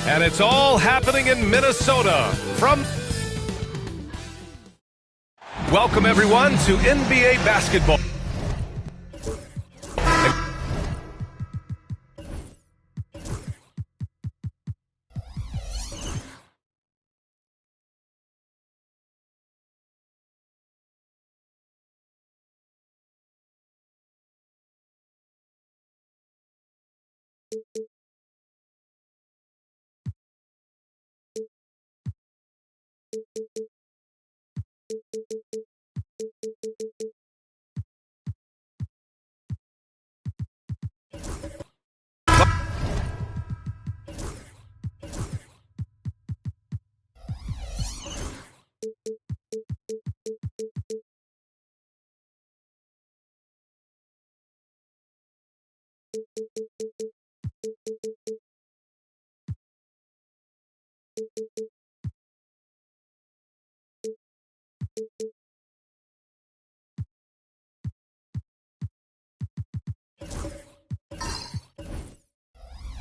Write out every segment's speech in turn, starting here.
And it's all happening in Minnesota from... Welcome, everyone, to NBA basketball.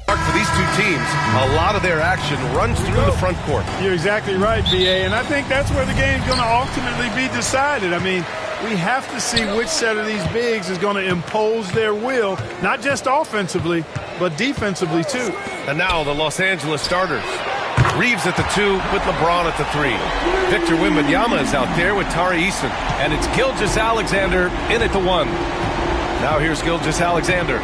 For these two teams, a lot of their action runs through the front court. You're exactly right, B.A., and I think that's where the game's going to ultimately be decided. I mean, we have to see which set of these bigs is going to impose their will, not just offensively, but defensively, too. And now the Los Angeles starters. Reeves at the 2 with LeBron at the 3. Victor Wembanyama is out there with Tari Eason. And it's Gilgeous-Alexander in at the 1. Now here's Gilgeous-Alexander.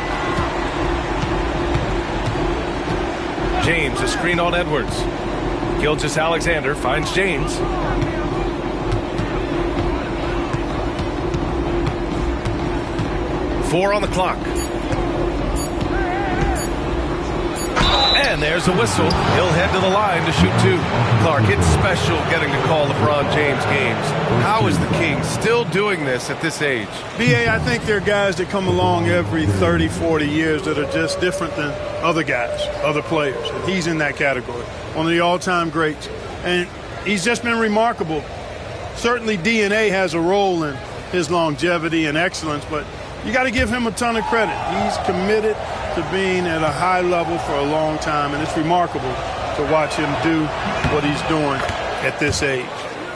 James, a screen on Edwards. Gilgeous-Alexander finds James. Four on the clock. And there's a whistle. He'll head to the line to shoot 2. Clark, it's special getting to call LeBron James games. How is the King still doing this at this age? B.A., I think there are guys that come along every 30, 40 years that are just different than other guys, other players. And he's in that category. One of the all-time greats. And he's just been remarkable. Certainly DNA has a role in his longevity and excellence, but you got to give him a ton of credit. He's committed to being at a high level for a long time, and it's remarkable to watch him do what he's doing at this age.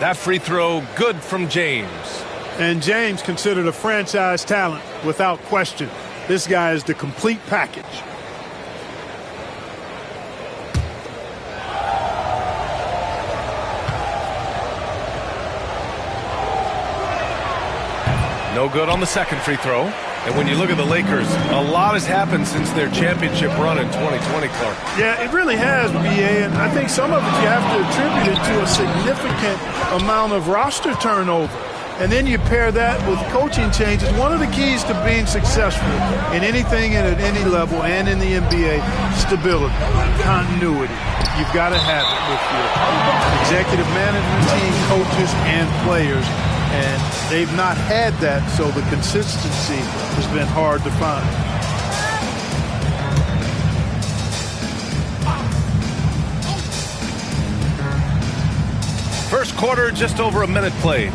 That free throw good from James. And James considered a franchise talent without question. This guy is the complete package. No good on the second free throw. And when you look at the Lakers, a lot has happened since their championship run in 2020, Clark. Yeah, it really has, BA, and I think some of it you have to attribute it to a significant amount of roster turnover. And then you pair that with coaching changes. One of the keys to being successful in anything and at any level and in the NBA, stability, continuity. You've got to have it with your executive management team, coaches, and players. And they've not had that, so the consistency has been hard to find. First quarter, just over a minute played.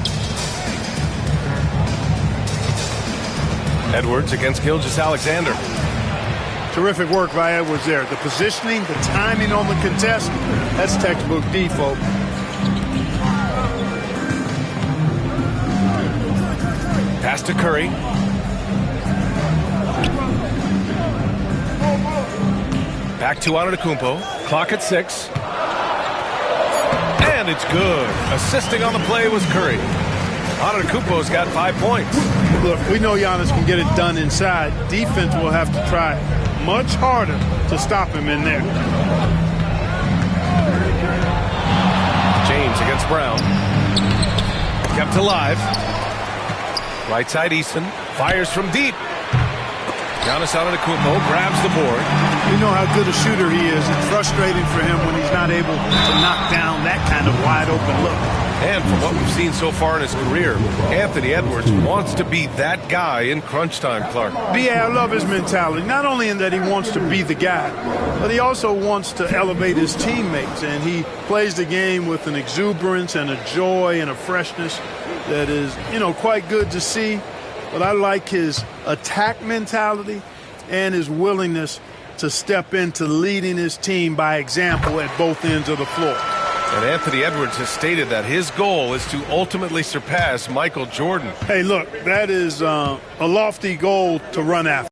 Edwards against Gilgeous-Alexander. Terrific work by Edwards there. The positioning, the timing on the contest, that's textbook D, folks. Pass to Curry. Back to Antetokounmpo. Clock at 6. And it's good. Assisting on the play was Curry. Antetokounmpo's got 5 points. Look, we know Giannis can get it done inside. Defense will have to try much harder to stop him in there. James against Brown. Kept alive. Right side Eason. Fires from deep. Giannis Antetokounmpo grabs the board. We know how good a shooter he is. It's frustrating for him when he's not able to knock down that kind of wide open look. And from what we've seen so far in his career, Anthony Edwards wants to be that guy in crunch time, Clark. B.A., I love his mentality. Not only in that he wants to be the guy, but he also wants to elevate his teammates. And he plays the game with an exuberance and a joy and a freshness that is, quite good to see. But I like his attack mentality and his willingness to step into leading his team by example at both ends of the floor. And Anthony Edwards has stated that his goal is to ultimately surpass Michael Jordan. Hey, look, that is a lofty goal to run after.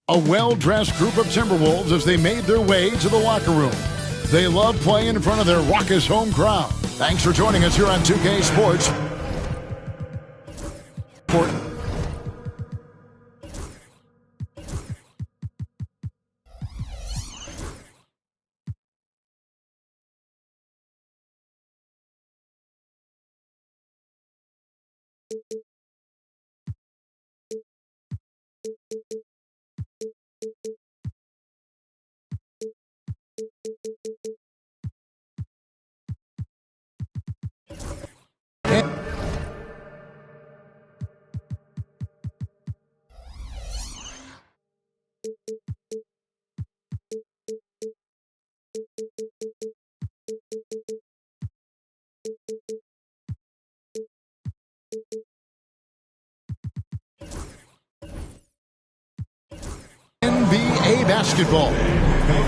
A well-dressed group of Timberwolves as they made their way to the locker room. They love playing in front of their raucous home crowd. Thanks for joining us here on 2K Sports. NBA basketball.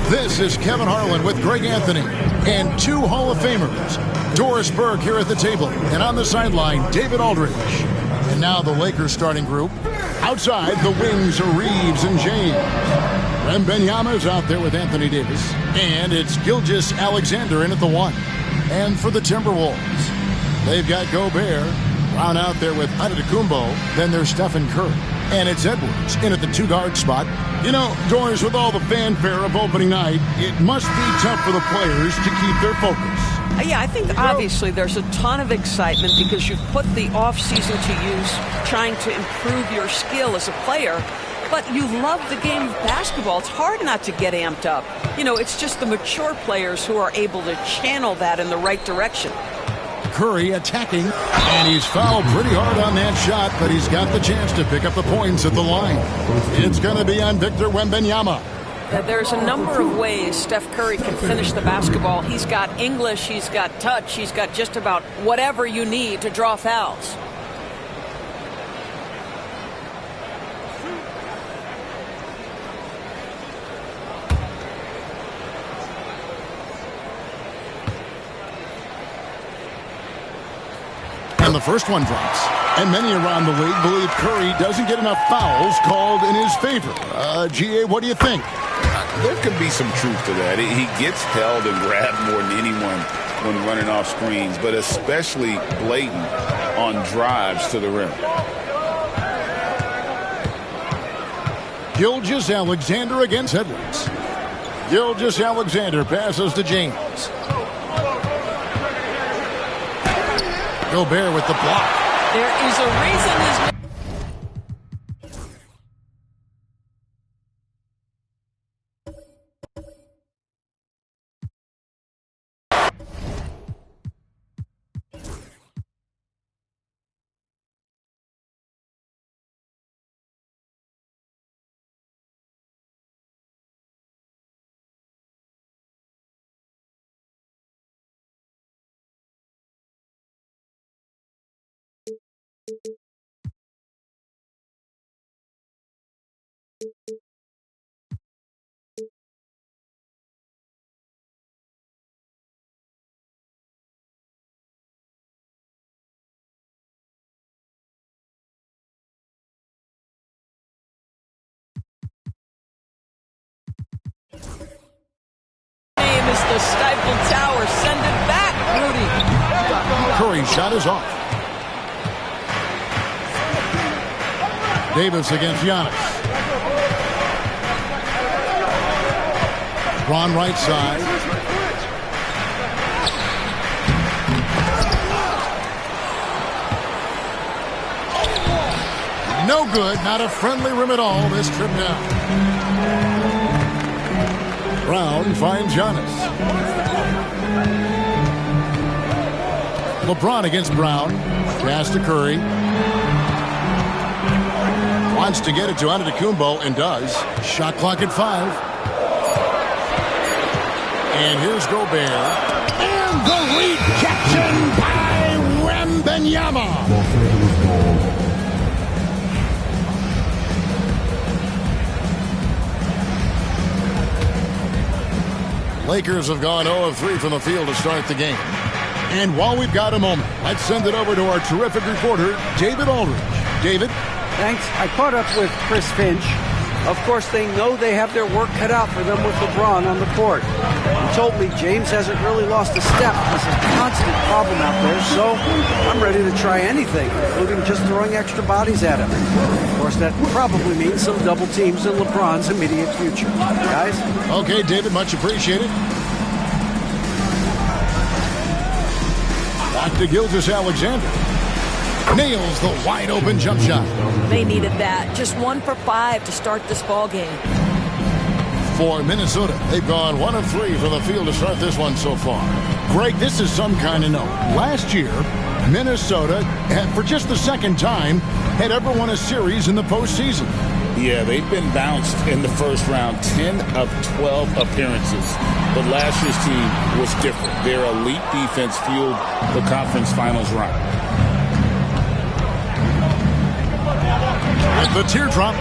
This is Kevin Harlan with Greg Anthony and two Hall of Famers. Doris Burke here at the table, and on the sideline, David Aldridge. And now the Lakers starting group. Outside, the wings are Reeves and James. Wembanyama is out there with Anthony Davis. And it's Gilgeous-Alexander in at the 1. And for the Timberwolves, they've got Gobert. Brown out there with Antetokounmpo. Then there's Stephen Curry. And it's Edwards in at the 2-guard spot. You know, Doris, with all the fanfare of opening night, it must be tough for the players to keep their focus. Yeah, I think obviously there's a ton of excitement because you've put the offseason to use trying to improve your skill as a player. But you love the game of basketball. It's hard not to get amped up. You know, it's just the mature players who are able to channel that in the right direction. Curry attacking, and he's fouled pretty hard on that shot, but he's got the chance to pick up the points at the line. It's going to be on Victor Wembanyama. There's a number of ways Steph Curry can finish the basketball. He's got English, he's got touch, he's got just about whatever you need to draw fouls. And the first one drops. And many around the league believe Curry doesn't get enough fouls called in his favor. GA, what do you think? There could be some truth to that. He gets held and grabbed more than anyone when running off screens, but especially blatant on drives to the rim. Gilgeous-Alexander against Edwards. Gilgeous-Alexander passes to James. Gobert with the block. There is a reason his... name is the Stifle Tower. Send it back, Rudy. Curry's shot is off. Davis against Giannis. Braun right side. No good. Not a friendly rim at all this trip down. Brown finds Giannis. LeBron against Brown. Pass to Curry. Wants to get it to Antetokounmpo and does. Shot clock at 5. And here's Gobert. And the rejection by Wembanyama. Lakers have gone 0 of 3 from the field to start the game. And while we've got a moment, let's send it over to our terrific reporter, David Aldridge. David? Thanks. I caught up with Chris Finch, Of course, they know they have their work cut out for them with LeBron on the court. You told me James hasn't really lost a step. It's a constant problem out there, so I'm ready to try anything, including just throwing extra bodies at him. Of course, that probably means some double teams in LeBron's immediate future. Guys? Okay, David, much appreciated. Back to Gilgeous-Alexander. Nails the wide-open jump shot. They needed that. Just 1 for 5 to start this ball game. For Minnesota, they've gone 1 of 3 from the field to start this one so far. Greg, this is some kind of note. Last year, Minnesota, for just the second time, had ever won a series in the postseason. Yeah, they've been bounced in the first round, 10 of 12 appearances. But last year's team was different. Their elite defense fueled the conference finals run. With the teardrop,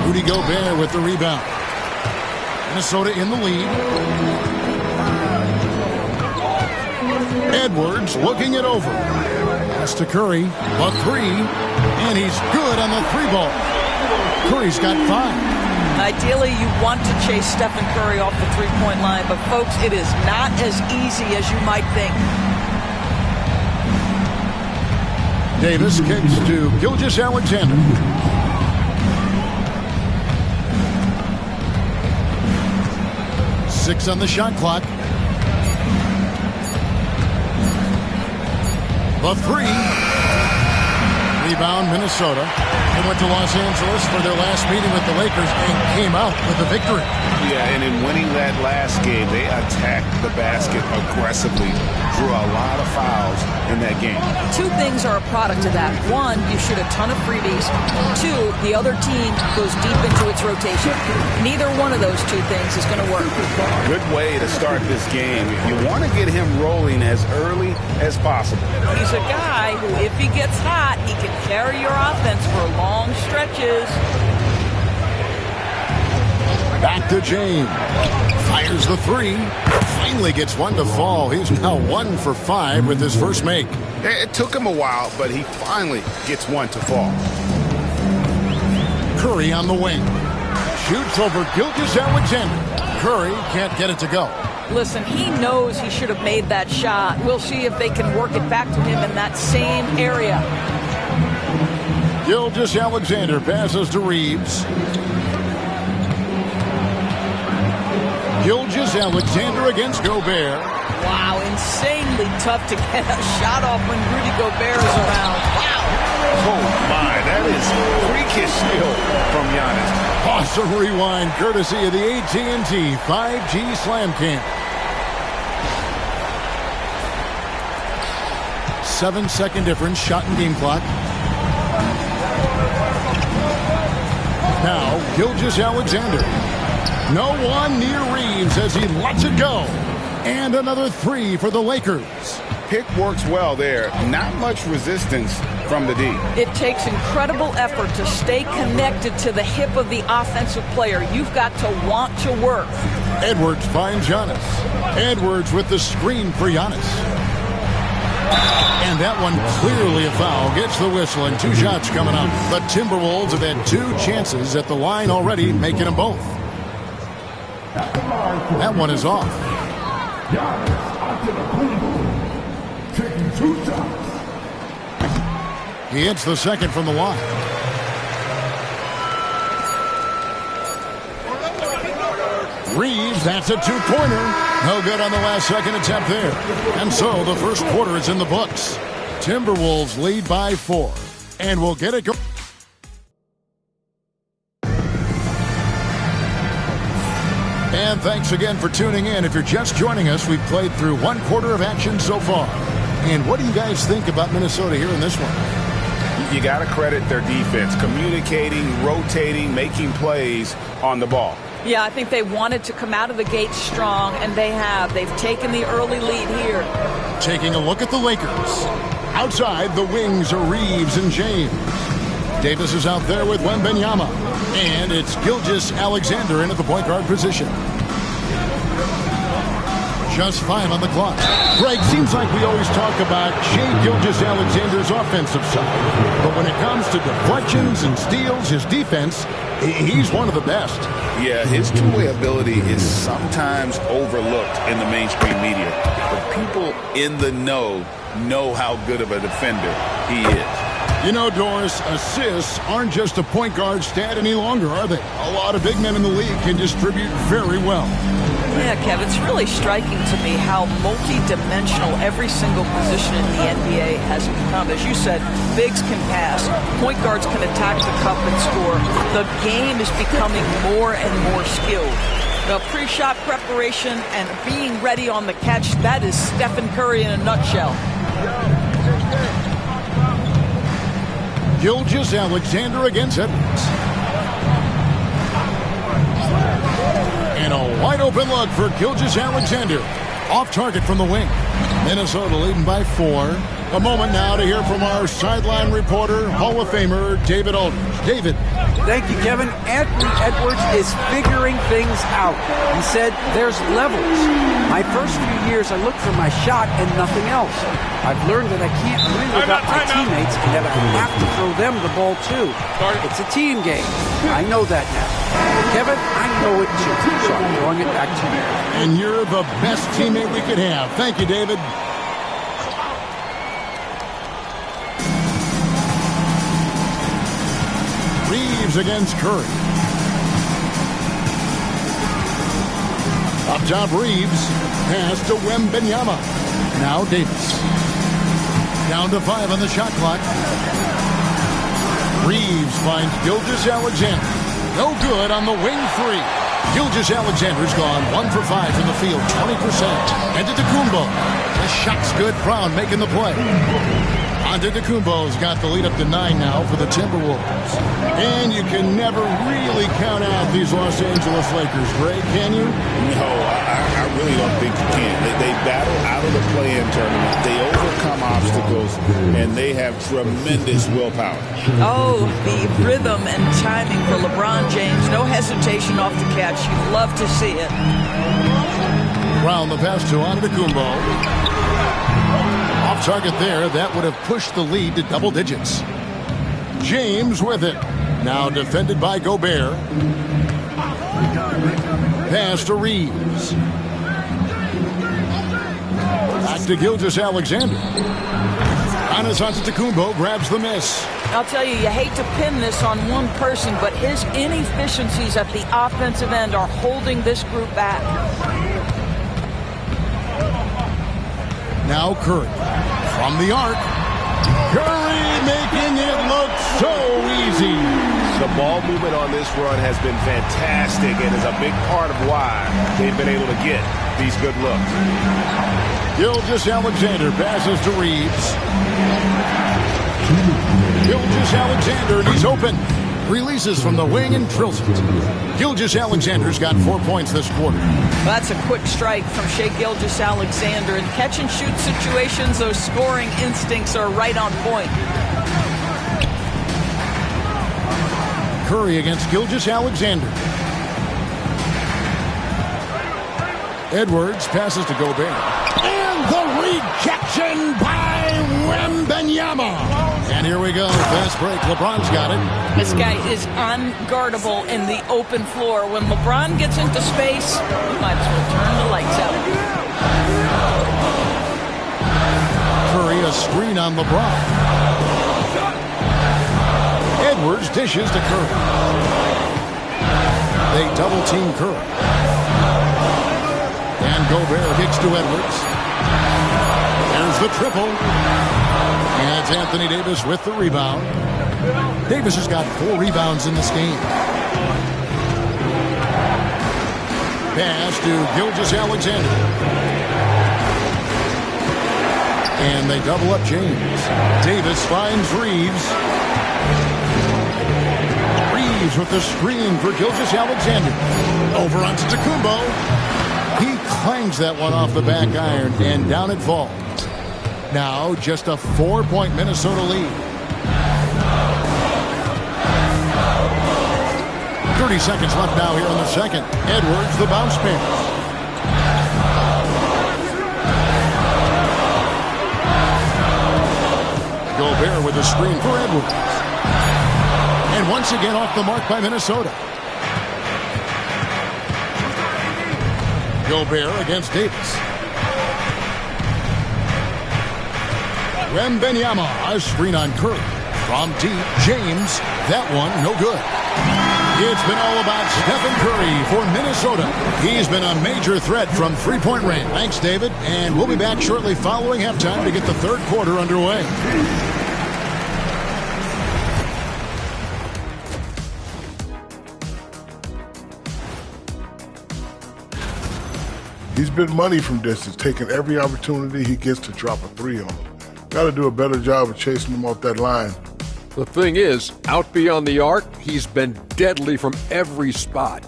Rudy Gobert with the rebound. Minnesota in the lead. Edwards looking it over. Pass to Curry. A 3. And he's good on the 3-ball. Curry's got 5. Ideally, you want to chase Stephen Curry off the three-point line, but folks, it is not as easy as you might think. Davis kicks to Gilgeous-Alexander. 6 on the shot clock. The 3. Rebound, Minnesota. They went to Los Angeles for their last meeting with the Lakers and came out with a victory. Yeah, and in winning that last game, they attacked the basket aggressively, drew a lot of fouls in that game. 2 things are a product of that. 1, you shoot a ton of freebies. 2, the other team goes deep into its rotation. Neither one of those 2 things is going to work. Good way to start this game. You want to get him rolling as early as possible. He's a guy who, if he gets hot, he can carry your offense for long stretches. Back to James. Fires the 3. Finally gets one to fall. He's now 1 for 5 with his first make. It took him a while, but he finally gets one to fall. Curry on the wing. Shoots over Gilgeous-Alexander. Curry can't get it to go. Listen, he knows he should have made that shot. We'll see if they can work it back to him in that same area. Gilgeous-Alexander passes to Reeves. Gilgeous-Alexander against Gobert. Wow, insanely tough to get a shot off when Rudy Gobert is around. Wow. Oh, my, that is freakish skill from Giannis. Awesome rewind courtesy of the AT&T 5G Slam Cam. 7-second difference, shot and game clock. Now, Gilgeous-Alexander. No one near Reeves as he lets it go. And another 3 for the Lakers. Pick works well there. Not much resistance from the D. It takes incredible effort to stay connected to the hip of the offensive player. You've got to want to work. Edwards finds Giannis. Edwards with the screen for Giannis. And that one clearly a foul. Gets the whistle and 2 shots coming up. The Timberwolves have had 2 chances at the line already, making them both. That one is off. He hits the second from the line. Reeves, that's a 2-pointer. No good on the last second attempt there. And so the first quarter is in the books. Timberwolves lead by 4. And we'll get it going. And thanks again for tuning in. If you're just joining us, we've played through 1 quarter of action so far. And what do you guys think about Minnesota here in this one? You got to credit their defense, communicating, rotating, making plays on the ball. Yeah, I think they wanted to come out of the gate strong, and they have. They've taken the early lead here. Taking a look at the Lakers. Outside, the wings are Reeves and James. Davis is out there with Wembanyama. And it's Gilgeous-Alexander in at the point guard position. Just 5 on the clock. Greg, seems like we always talk about Shai Gilgeous-Alexander's offensive side. But when it comes to deflections and steals, his defense He's one of the best. Yeah, his two-way ability is sometimes overlooked in the mainstream media. But people in the know how good of a defender he is. You know, Doris, assists aren't just a point guard stat any longer, are they? A lot of big men in the league can distribute very well. Yeah, Kev, it's really striking to me how multi-dimensional every single position in the NBA has become. As you said, bigs can pass, point guards can attack the cup and score. The game is becoming more and more skilled. The pre-shot preparation and being ready on the catch, that is Stephen Curry in a nutshell. Gilgeous-Alexander against Edwards. And a wide open look for Gilgeous-Alexander. Off target from the wing. Minnesota leading by 4. A moment now to hear from our sideline reporter, Hall of Famer David Aldridge. David. Thank you, Kevin. Anthony Edwards is figuring things out. He said there's levels. My first few years, I looked for my shot and nothing else. I've learned that I can't win without my teammates and that I have to throw them the ball too. It's a team game. I know that now. Kevin, I know it too, so I'm throwing it back to you. And you're the best teammate we could have. Thank you, David. Reeves against Curry. Up top, Reeves. Pass to Wembanyama. Now Davis. Down to 5 on the shot clock. Reeves finds Gilgeous-Alexander. No good on the wing 3. Gilgeous-Alexander's gone 1 for 5 from the field, 20%. Antetokounmpo. The shot's good. Brown making the play. Antetokounmpo's got the lead up to 9 now for the Timberwolves. And you can never really count out these Los Angeles Lakers, Greg, can you? No, I really don't think you can. They battle out of the play-in tournament. They overcome obstacles, and they have tremendous willpower. Oh, the rhythm and timing for LeBron James. No hesitation off the catch. You'd love to see it. Round the pass to Antetokounmpo. Off target there. That would have pushed the lead to double digits. James with it. Now defended by Gobert. Pass to Reeves. Back to Gilgeous-Alexander. Giannis Antetokounmpo grabs the miss. I'll tell you, you hate to pin this on one person, but his inefficiencies at the offensive end are holding this group back. Now Curry from the arc. Curry making it look so easy. The ball movement on this run has been fantastic and is a big part of why they've been able to get these good looks. Gilgeous-Alexander passes to Reeves. Gilgeous-Alexander, and he's open. Releases from the wing and drills it. Gilgeous-Alexander's got 4 points this quarter. Well, that's a quick strike from Shai Gilgeous-Alexander. In catch-and-shoot situations, those scoring instincts are right on point. Curry against Gilgeous-Alexander. Edwards passes to Gobert. And the rejection by Wembanyama. And here we go. Fast break. LeBron's got it. This guy is unguardable in the open floor. When LeBron gets into space, you might as well turn the lights out. Curry, a screen on LeBron. Edwards dishes to Curry. They double team Curry. And Gobert kicks to Edwards. There's the triple. And it's Anthony Davis with the rebound. Davis has got 4 rebounds in this game. Pass to Gilgeous-Alexander. And they double up James. Davis finds Reeves. Reeves with the screen for Gilgeous-Alexander. Over onto Antetokounmpo. He clangs that one off the back iron, and down it falls. Now just a 4-point Minnesota lead. 30 seconds left now here in the second. Edwards, the bounce pass. Gobert with the screen for Edwards. And once again off the mark by Minnesota. Gobert against Davis. Wembanyama, a screen on Curry. From deep, James, that one no good. It's been all about Stephen Curry for Minnesota. He's been a major threat from three-point range. Thanks, David. And we'll be back shortly following halftime to get the third quarter underway. He's been money from distance, taking every opportunity he gets to drop a three on him. Got to do a better job of chasing him off that line. The thing is, out beyond the arc, he's been deadly from every spot.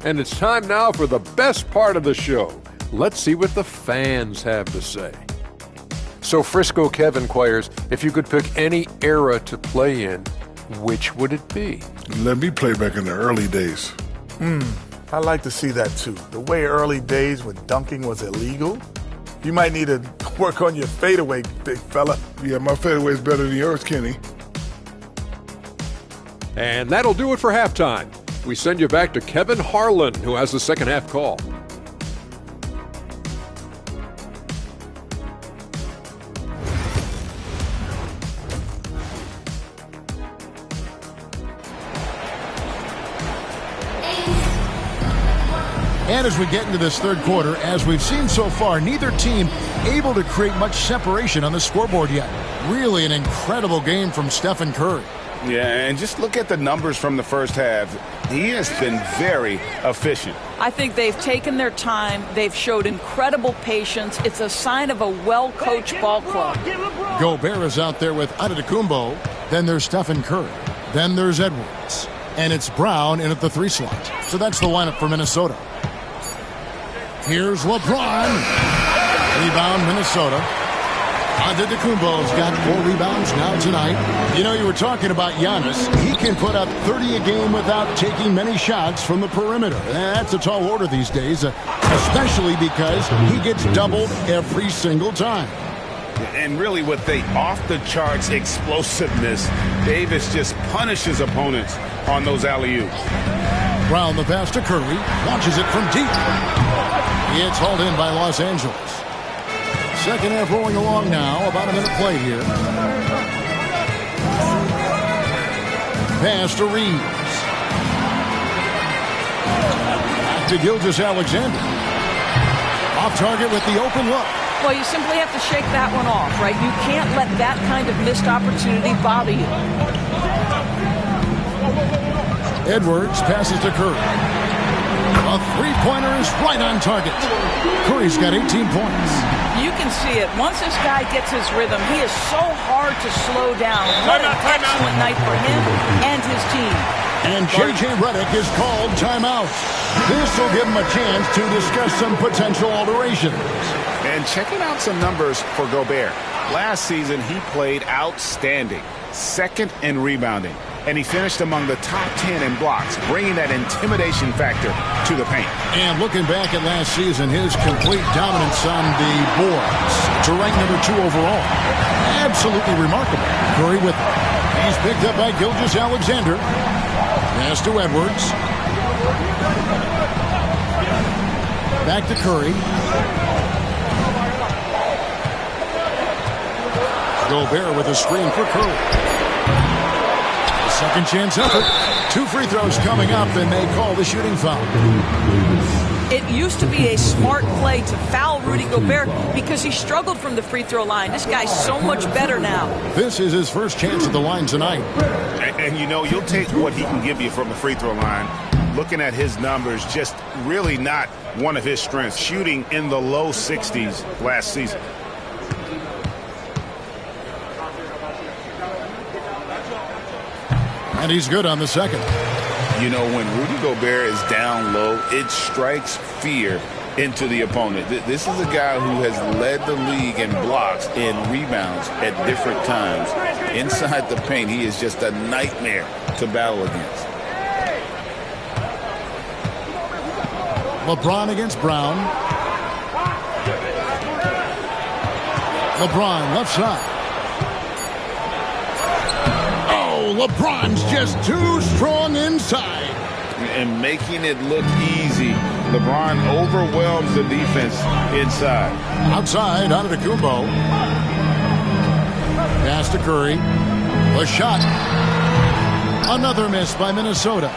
And it's time now for the best part of the show. Let's see what the fans have to say. So Frisco Kev inquires, if you could pick any era to play in, which would it be? Let me play back in the early days. I like to see that too. The way early days when dunking was illegal. You might need to work on your fadeaway, big fella. Yeah, my fadeaway's better than yours, Kenny. And that'll do it for halftime. We send you back to Kevin Harlan, who has the second half call. And as we get into this third quarter, as we've seen so far, neither team able to create much separation on the scoreboard yet. Really an incredible game from Stephen Curry. Yeah, and just look at the numbers from the first half. He has been very efficient. I think they've taken their time. They've showed incredible patience. It's a sign of a well-coached ball club. Gobert is out there with Antetokounmpo. Then there's Stephen Curry. Then there's Edwards. And it's Brown in at the 3 slot. So that's the lineup for Minnesota. Here's LeBron. Rebound, Minnesota. Antetokounmpo's got 4 rebounds now tonight. You know, you were talking about Giannis. He can put up 30 a game without taking many shots from the perimeter. That's a tall order these days, especially because he gets doubled every single time. And really with the off-the-charts explosiveness, Davis just punishes opponents on those alley-oops. Brown the pass to Curry. Launches it from deep. It's hauled in by Los Angeles. Second half rolling along now. About a minute played here. Pass to Reeves. Back to Gilgeous-Alexander. Off target with the open look. Well, you simply have to shake that one off, right? You can't let that kind of missed opportunity bother you. Edwards passes to Curry. A three-pointer is right on target. Curry's got 18 points. You can see it. Once this guy gets his rhythm, he is so hard to slow down. What an excellent night for him and his team. And J.J. Redick is called timeout. This will give him a chance to discuss some potential alterations. And checking out some numbers for Gobert. Last season, he played outstanding. Second in rebounding. And he finished among the top 10 in blocks, bringing that intimidation factor to the paint. And looking back at last season, his complete dominance on the boards to rank number 2 overall. Absolutely remarkable. Curry with it. He's picked up by Gilgeous-Alexander. Pass to Edwards. Back to Curry. Gobert with a screen for Curry. Second chance effort. 2 free throws coming up, and they call the shooting foul. It used to be a smart play to foul Rudy Gobert because he struggled from the free throw line. This guy's so much better now. This is his first chance at the line tonight. And you know, you'll take what he can give you from the free throw line. Looking at his numbers, just really not one of his strengths. Shooting in the low 60s last season. And he's good on the second. You know, when Rudy Gobert is down low, it strikes fear into the opponent. This is a guy who has led the league in blocks and rebounds at different times. Inside the paint, he is just a nightmare to battle against. LeBron against Brown. LeBron left side. LeBron's just too strong inside. And making it look easy. LeBron overwhelms the defense inside. Outside, Antetokounmpo. Pass to Curry. A shot. Another miss by Minnesota.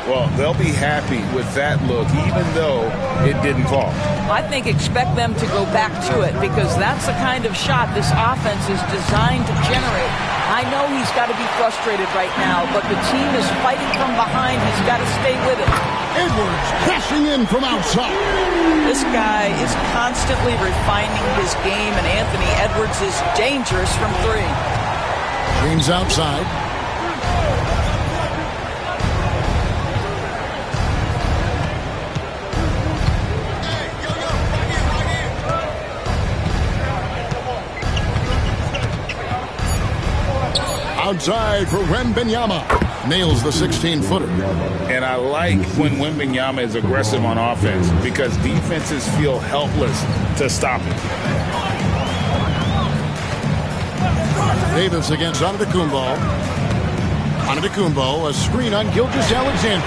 Well, they'll be happy with that look, even though it didn't fall. I think expect them to go back to it because that's the kind of shot this offense is designed to generate. I know he's got to be frustrated right now, but the team is fighting from behind. He's got to stay with it. Edwards crashing in from outside. This guy is constantly refining his game, and Anthony Edwards is dangerous from three. James outside. Outside for Wembanyama. Nails the 16-footer. And I like when Wembanyama is aggressive on offense because defenses feel helpless to stop him. Davis against Antetokounmpo. Antetokounmpo, a screen on Gilgeous-Alexander.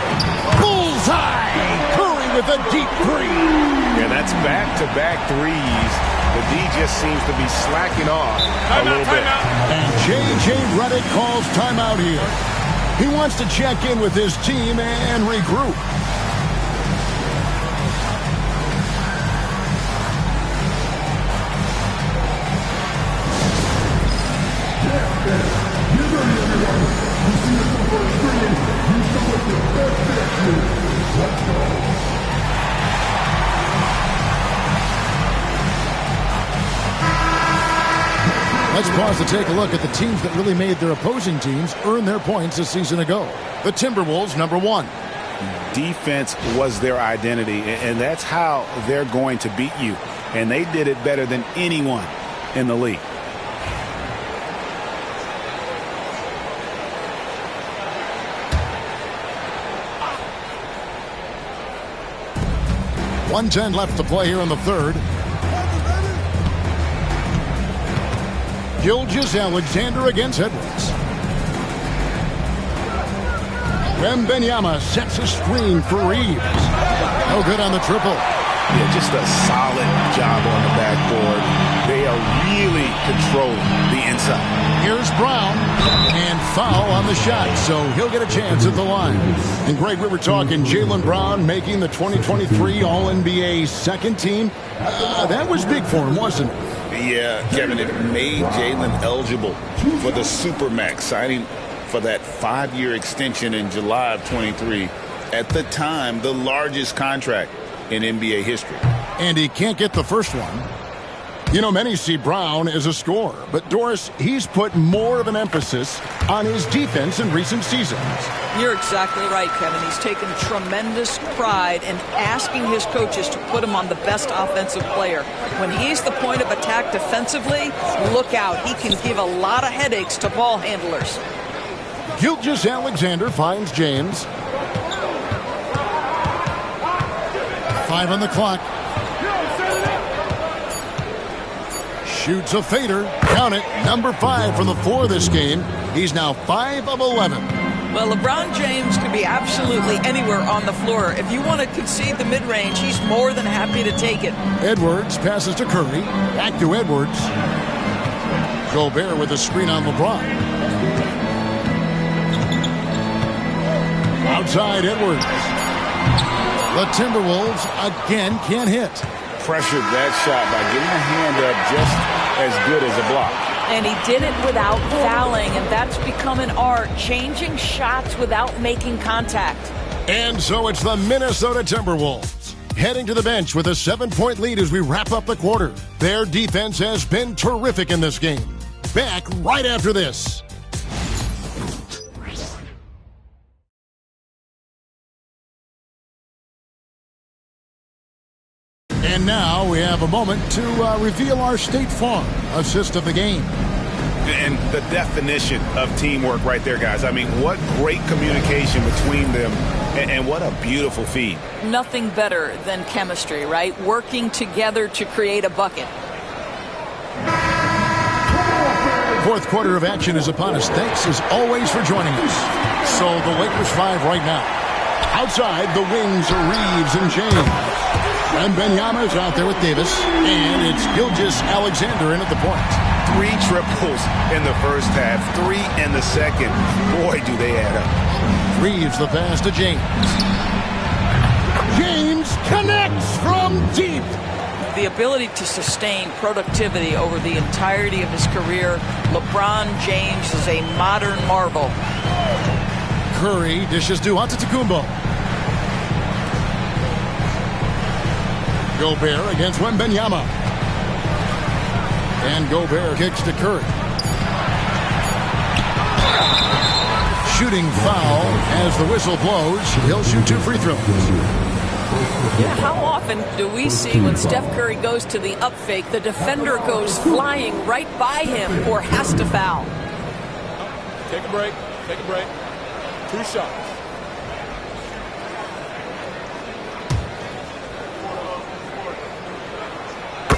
Bullseye! Curry with a deep three. Yeah, that's back-to-back threes. The D just seems to be slacking off a little bit. And J.J. Redick calls timeout here. He wants to check in with his team and regroup. Let's pause to take a look at the teams that really made their opposing teams earn their points a season ago. The Timberwolves, number one. Defense was their identity, and that's how they're going to beat you. And they did it better than anyone in the league. .110 left to play here in the third. Gilgeous-Alexander against Edwards. Wembanyama sets a screen for Reeves. No good on the triple. Yeah, just a solid job on the backboard. They are really controlling the inside. Here's Brown, and foul on the shot, so he'll get a chance at the line. And Greg, we were talking Jaylen Brown making the 2023 All-NBA second team. That was big for him, wasn't it? Yeah, Kevin, it made Jaylen eligible for the Supermax, signing for that 5-year extension in July of 23. At the time, the largest contract in NBA history. And he can't get the first one. You know, many see Brown as a scorer, but Doris, he's put more of an emphasis on his defense in recent seasons. You're exactly right, Kevin. He's taken tremendous pride in asking his coaches to put him on the best offensive player. When he's the point of attack defensively, look out. He can give a lot of headaches to ball handlers. Gilgeous-Alexander finds James. 5 on the clock. Shoots a fader. Count it. Number 5 from the floor this game. He's now 5 of 11. Well, LeBron James could be absolutely anywhere on the floor. If you want to concede the mid-range, he's more than happy to take it. Edwards passes to Curry. Back to Edwards. Gobert with a screen on LeBron. Outside Edwards. The Timberwolves again can't hit. Pressured that shot by getting a hand up just as good as a block. And he did it without fouling, and that's become an art, changing shots without making contact. And so it's the Minnesota Timberwolves heading to the bench with a 7-point lead as we wrap up the quarter. Their defense has been terrific in this game. Back right after this. And now we have a moment to reveal our State Farm assist of the game. And the definition of teamwork right there, guys. I mean, what great communication between them, and what a beautiful feed. Nothing better than chemistry, right? Working together to create a bucket. Fourth quarter of action is upon us. Thanks as always for joining us. So the Lakers 5 right now. Outside, the wings are Reeves and James. And Wembanyama is out there with Davis. And it's Gilgeous-Alexander in at the point. 3 triples in the first half, 3 in the second. Boy, do they add up. Reeves the pass to James. James connects from deep. The ability to sustain productivity over the entirety of his career, LeBron James is a modern marvel. Curry dishes to Antetokounmpo. Gobert against Wembanyama. And Gobert kicks to Curry. Shooting foul as the whistle blows. He'll shoot 2 free throws. Yeah, how often do we see when Steph Curry goes to the up fake, the defender goes flying right by him or has to foul? Take a break. Take a break. 2 shots.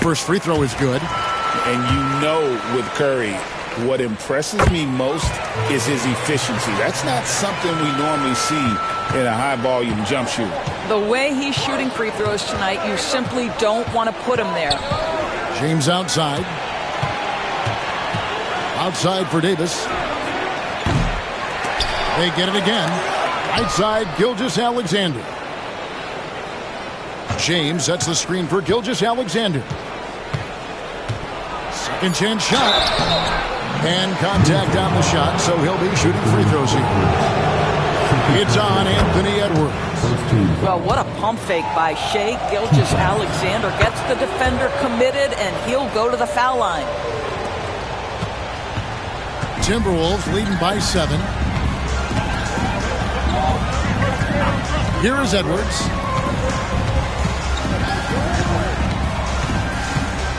First free throw is good. And you know with Curry, what impresses me most is his efficiency. That's not something we normally see in a high-volume jump shooter. The way he's shooting free throws tonight, you simply don't want to put him there. James outside. Outside for Davis. They get it again. Right side, Gilgeous-Alexander. James sets the screen for Gilgeous-Alexander. Second chance shot. And contact on the shot, so he'll be shooting free throws here. It's on Anthony Edwards. Well, what a pump fake by Shai Gilgeous-Alexander. Gets the defender committed, and he'll go to the foul line. Timberwolves leading by 7. Here is Edwards.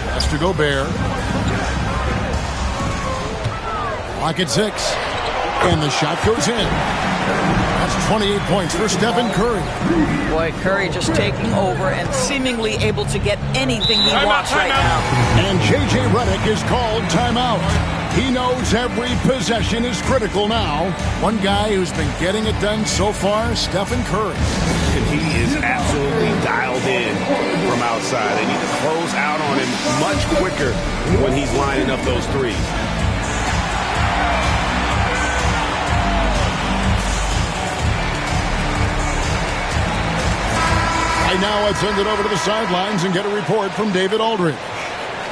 Pass to Gobert. Clock at 6. And the shot goes in. That's 28 points for Stephen Curry. Boy, Curry just taking over and seemingly able to get anything he wants right now. And J.J. Redick is called timeout. He knows every possession is critical now. One guy who's been getting it done so far, Stephen Curry. And he is absolutely dialed in from outside. They need to close out on him much quicker when he's lining up those threes. Right now, let's send it over to the sidelines and get a report from David Aldridge.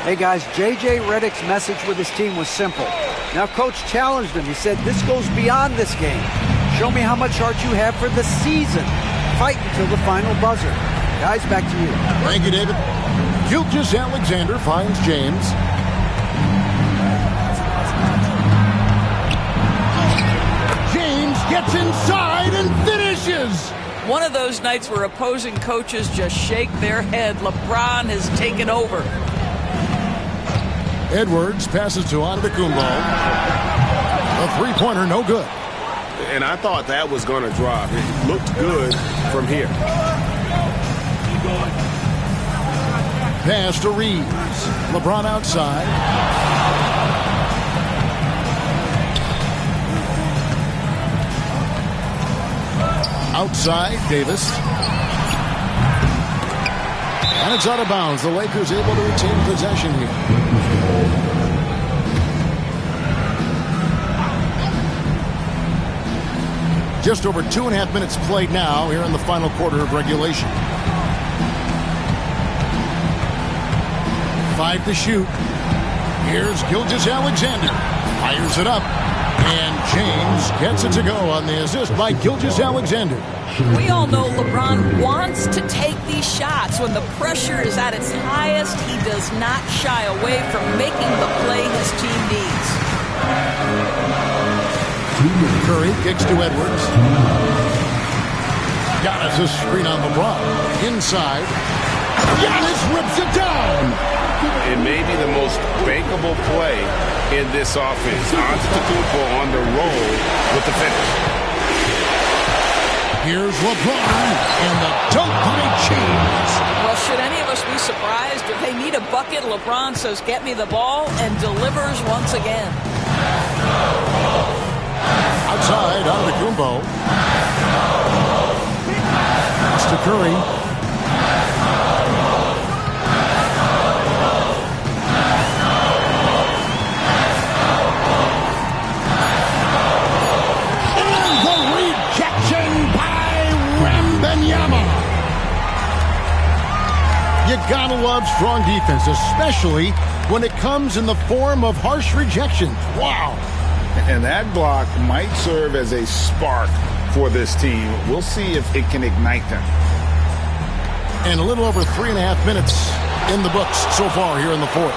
Hey, guys, J.J. Redick's message with his team was simple. Now, Coach challenged him. He said, this goes beyond this game. Show me how much heart you have for the season. Fight until the final buzzer. Guys, back to you. Thank you, David. Gilgeous-Alexander finds James. James gets inside and finishes. One of those nights where opposing coaches just shake their head. LeBron has taken over. Edwards passes to Antetokounmpo. A three-pointer, no good. And I thought that was going to drop. It looked good from here. Pass to Reeves. LeBron outside. Outside, Davis. And it's out of bounds. The Lakers able to retain possession here. Just over 2.5 minutes played now here in the final quarter of regulation. 5 to shoot. Here's Gilgeous-Alexander. Fires it up. And James gets it to go on the assist by Gilgeous-Alexander. We all know LeBron wants to take these shots. When the pressure is at its highest, he does not shy away from making the play his team needs. Curry kicks to Edwards. Giannis a screen on LeBron. Inside. Giannis rips it down. It may be the most bankable play in this offense. Antetokounmpo on the roll with the finish. Here's LeBron and the dunk by James. Well, should any of us be surprised if they need a bucket? LeBron says, get me the ball, and delivers once again. Outside, Antetokounmpo. It's to Curry. And the rejection by Wembanyama. You gotta love strong defense, especially when it comes in the form of harsh rejections. Wow. And that block might serve as a spark for this team. We'll see if it can ignite them. And a little over 3.5 minutes in the books so far here in the fourth.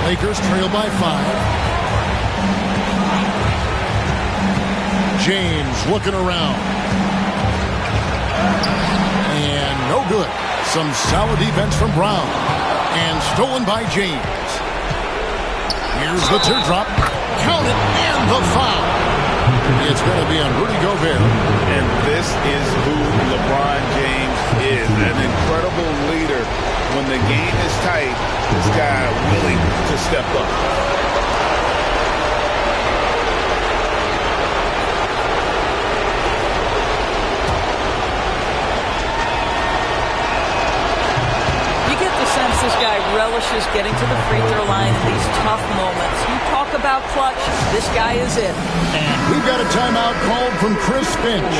Lakers trail by 5. James looking around. And no good. Some solid defense from Brown. And stolen by James. Here's the teardrop. Count it, and the foul. It's going to be on Rudy Gobert. And this is who LeBron James is. An incredible leader. When the game is tight, this guy willing to step up. This guy relishes getting to the free throw line in these tough moments. You talk about clutch, this guy is it. And we've got a timeout called from Chris Finch.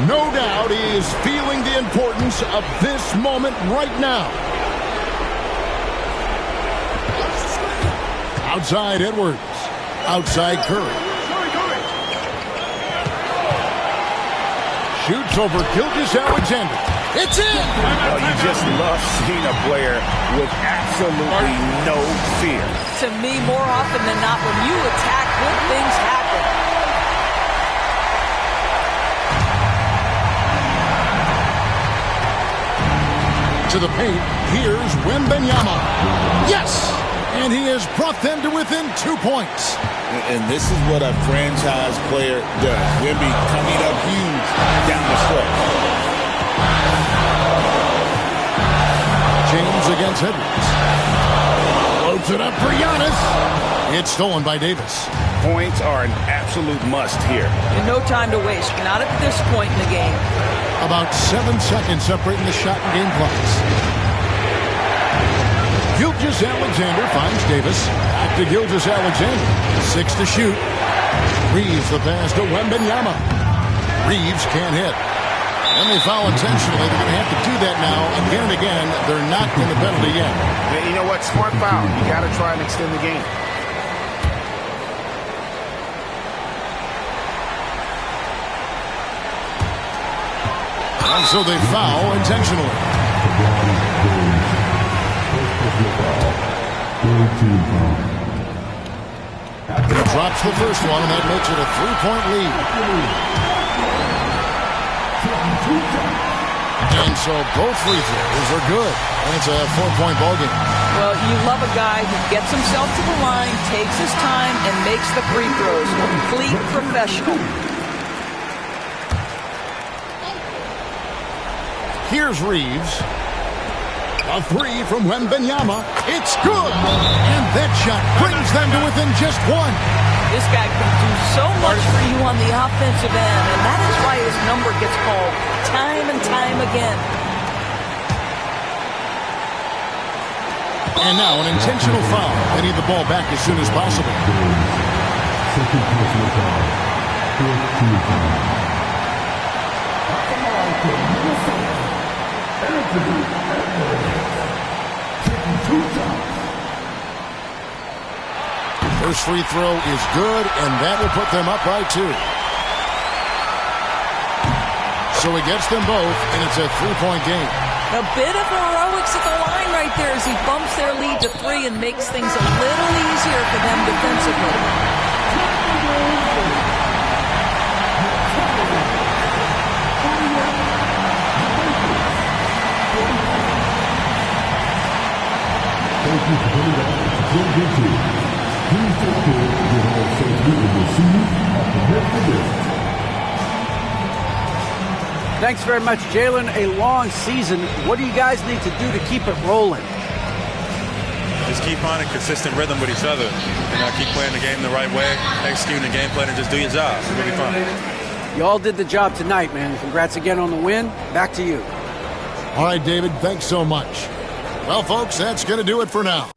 No doubt he is feeling the importance of this moment right now. Outside Edwards. Outside Curry. Shoots over Gilgeous-Alexander. It's in! Oh, you just love seeing a player with absolutely no fear. To me, more often than not, when you attack, good things happen. To the paint, here's Wembanyama. Yes! And he has brought them to within 2 points. And this is what a franchise player does. Wemby coming up huge down the stretch. James against Edwards. Floats it up for Giannis. It's stolen by Davis. Points are an absolute must here. And no time to waste. Not at this point in the game. About 7 seconds separating the shot and game clocks. Gilgeous-Alexander finds Davis. Back to Gilgeous-Alexander. 6 to shoot. Reeves the pass to Wembanyama. Reeves can't hit. And they foul intentionally. They're going to have to do that now again and again. They're not in the penalty yet. You know what? Smart foul. You got to try and extend the game. And so they foul intentionally. He drops the first one, and that makes it a 3-point lead. And so both free throws are good. And it's a 4-point ball game. Well, you love a guy who gets himself to the line, takes his time, and makes the free throws. Complete professional. Here's Reeves. A 3 from Wembanyama. It's good. And that shot brings them to within just 1. This guy can do so much for you on the offensive end, and that is why his number gets called time and time again. And now an intentional foul. They need the ball back as soon as possible. First free throw is good, and that will put them up by 2. So he gets them both, and it's a 3-point game. A bit of heroics at the line right there as he bumps their lead to 3 and makes things a little easier for them defensively. Thank you for coming back to Joe Gibson. Please take care of your home safety and we'll see you after this. Thanks very much, Jalen. A long season. What do you guys need to do to keep it rolling? just keep finding consistent rhythm with each other. Keep playing the game the right way, executing the game plan, and just do your job. It'll be fun. You all did the job tonight, man. Congrats again on the win. Back to you. All right, David, thanks so much. Well, folks, that's going to do it for now.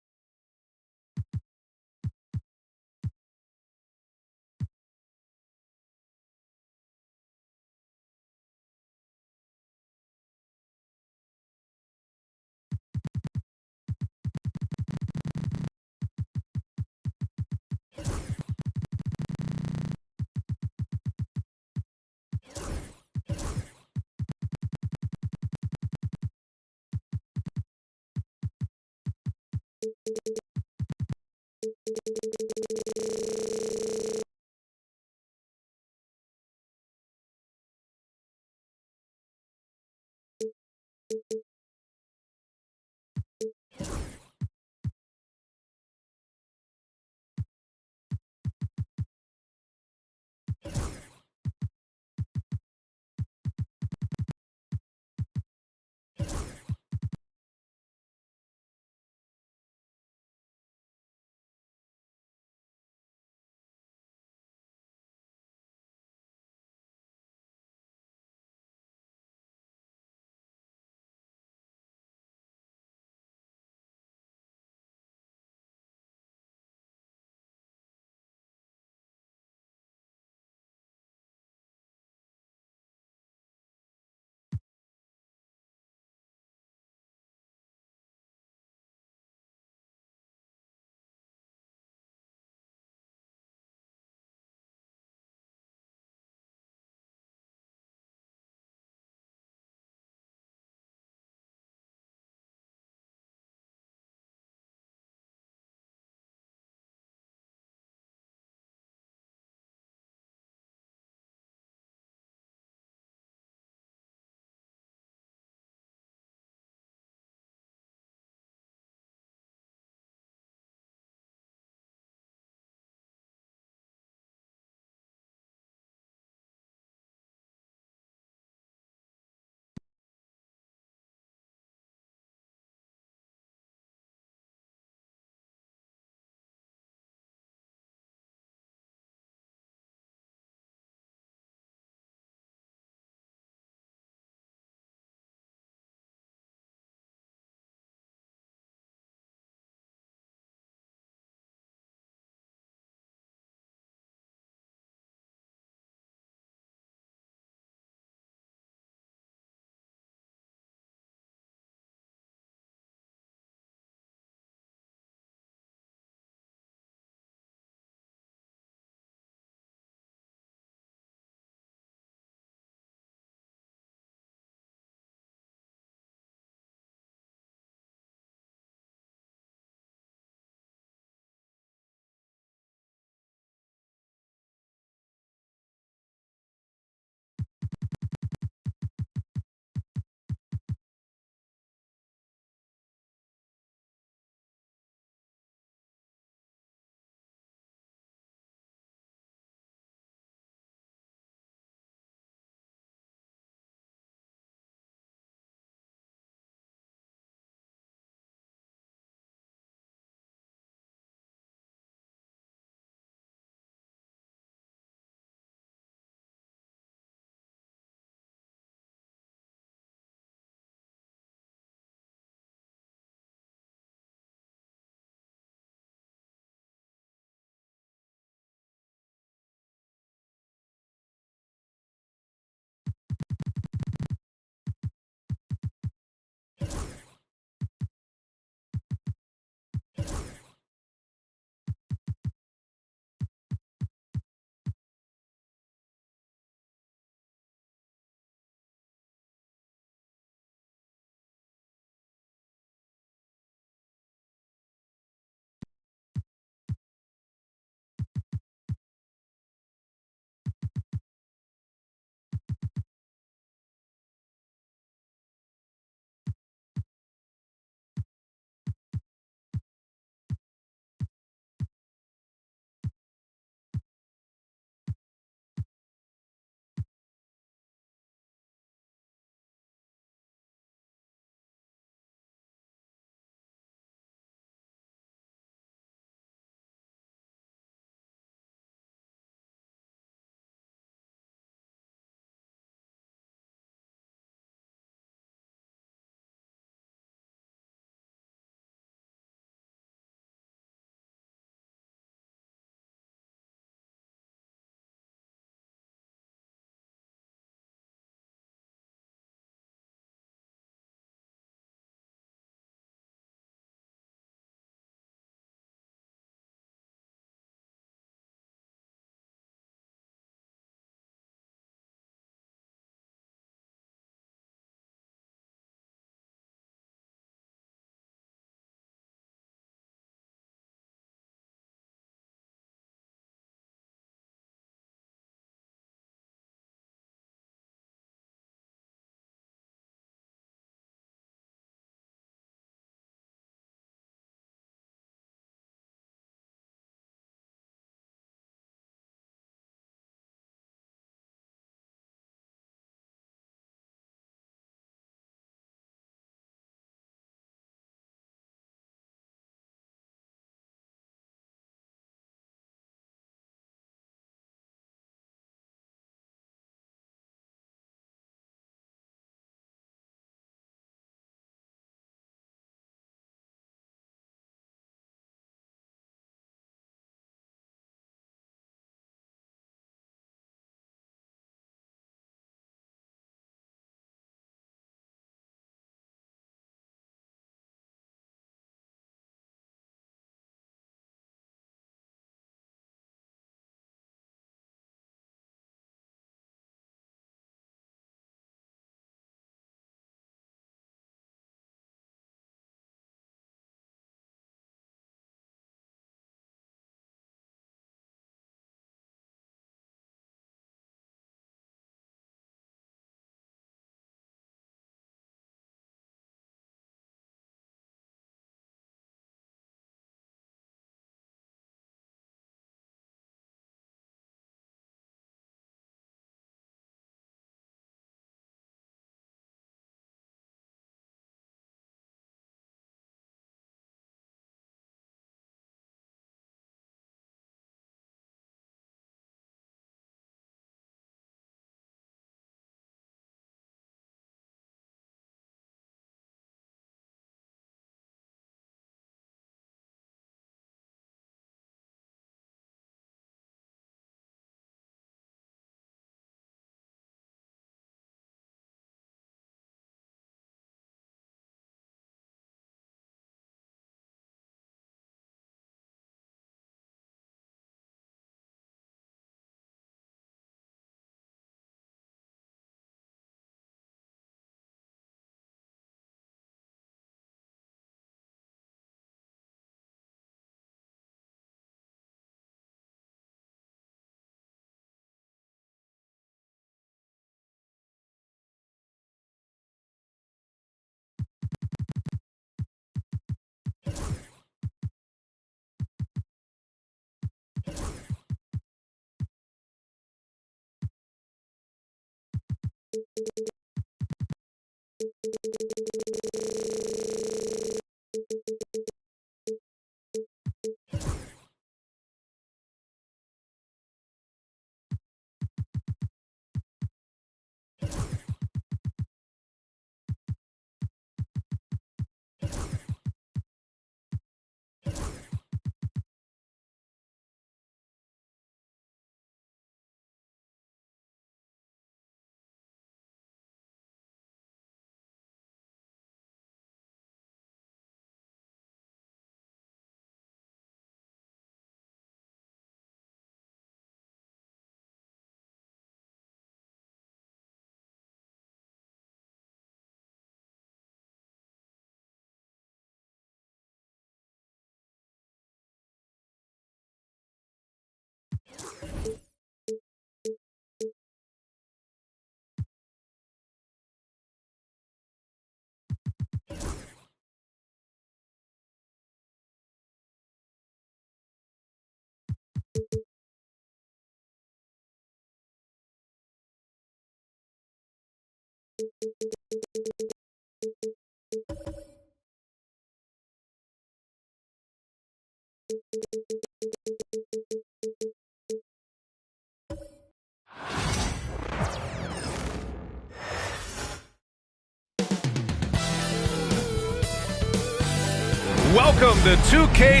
Welcome to 2K.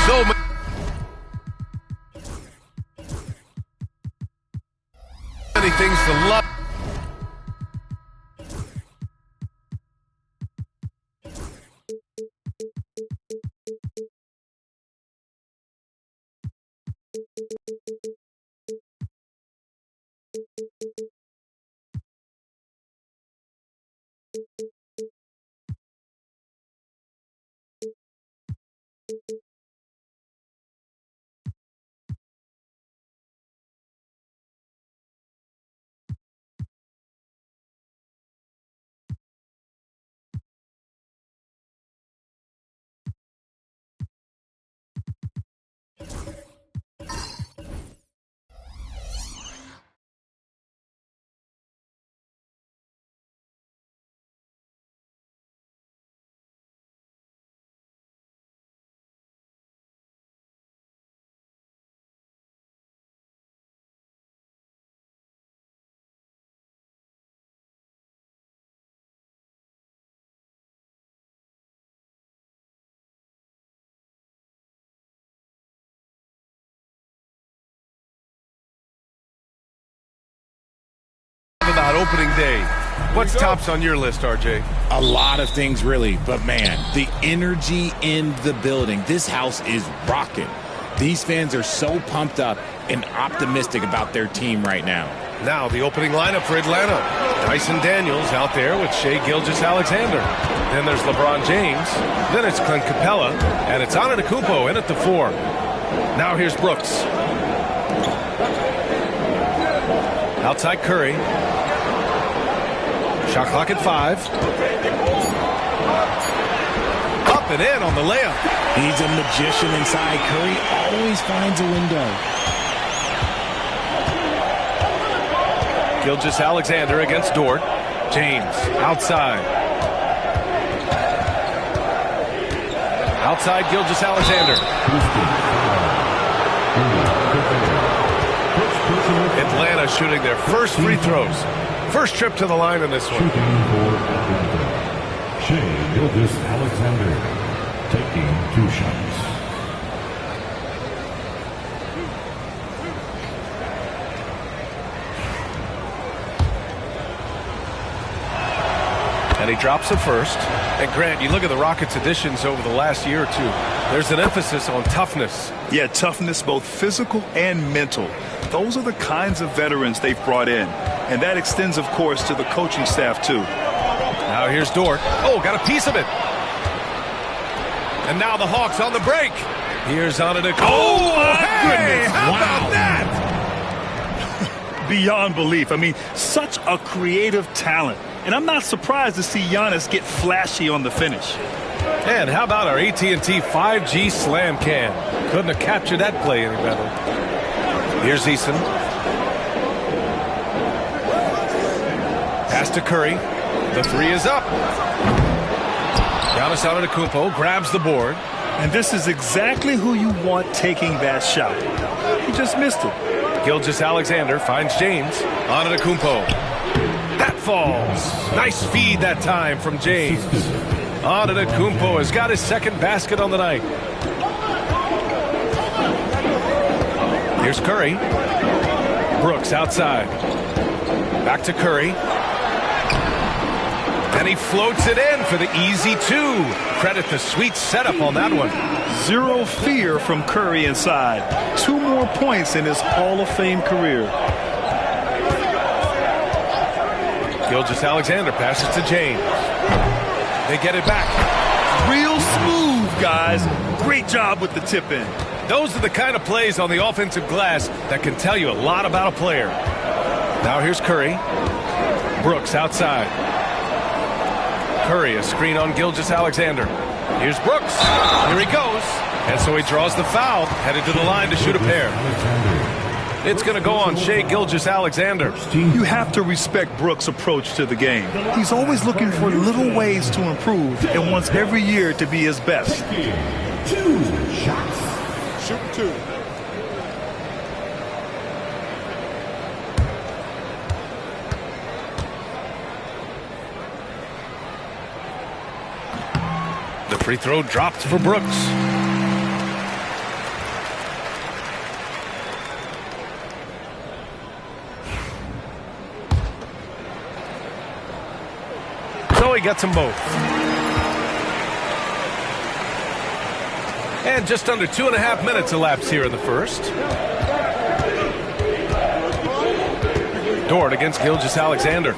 So many things to love. About opening day. What's tops on your list, RJ? A lot of things, really. But, man, the energy in the building. This house is rocking. These fans are so pumped up and optimistic about their team right now. Now the opening lineup for Atlanta. Dyson Daniels out there with Shai Gilgeous-Alexander. Then there's LeBron James. Then it's Clint Capella. And it's Antetokounmpo in at the 4. Now here's Brooks. Outside Curry. Shot clock at 5. Up and in on the layup. He's a magician inside. Curry always finds a window. Gilgeous-Alexander against Dort. James outside. Outside Gilgeous-Alexander. Atlanta shooting their first free throws. First trip to the line in this one. Shooting for Atlanta, Shai Gilgeous-Alexander, taking 2 shots. And he drops it first. And Grant, you look at the Rockets' additions over the last year or two. There's an emphasis on toughness. Yeah, toughness, both physical and mental. Those are the kinds of veterans they've brought in. And that extends, of course, to the coaching staff, too. Now here's Dort. Oh, got a piece of it. And now the Hawks on the break. Here's Antetokounmpo. Oh, my goodness. How about that? Beyond belief. I mean, such a creative talent. And I'm not surprised to see Giannis get flashy on the finish. And how about our AT&T 5G slam cam? Couldn't have captured that play any better. Here's Eason. Pass to Curry. The 3 is up. Giannis Antetokounmpo grabs the board. And this is exactly who you want taking that shot. He just missed it. Gilgeous-Alexander finds James. Antetokounmpo. That falls. Nice feed that time from James. Antetokounmpo has got his second basket on the night. Here's Curry. Brooks outside. Back to Curry. And he floats it in for the easy 2. Credit the sweet setup on that one. Zero fear from Curry inside. 2 more points in his Hall of Fame career. Gilgeous-Alexander passes to James. They get it back. Real smooth, guys. Great job with the tip in. Those are the kind of plays on the offensive glass that can tell you a lot about a player. Now here's Curry. Brooks outside. Curry, a screen on Gilgeous-Alexander. Here's Brooks. Here he goes. And so he draws the foul, headed to the line to shoot a pair. It's going to go on Shai Gilgeous-Alexander. You have to respect Brooks' approach to the game. He's always looking for little ways to improve and wants every year to be his best. 2 shots. Shoot 2. The free throw dropped for Brooks. So he gets them both. And just under 2.5 minutes elapsed here in the first. Dort against Gilgeous-Alexander.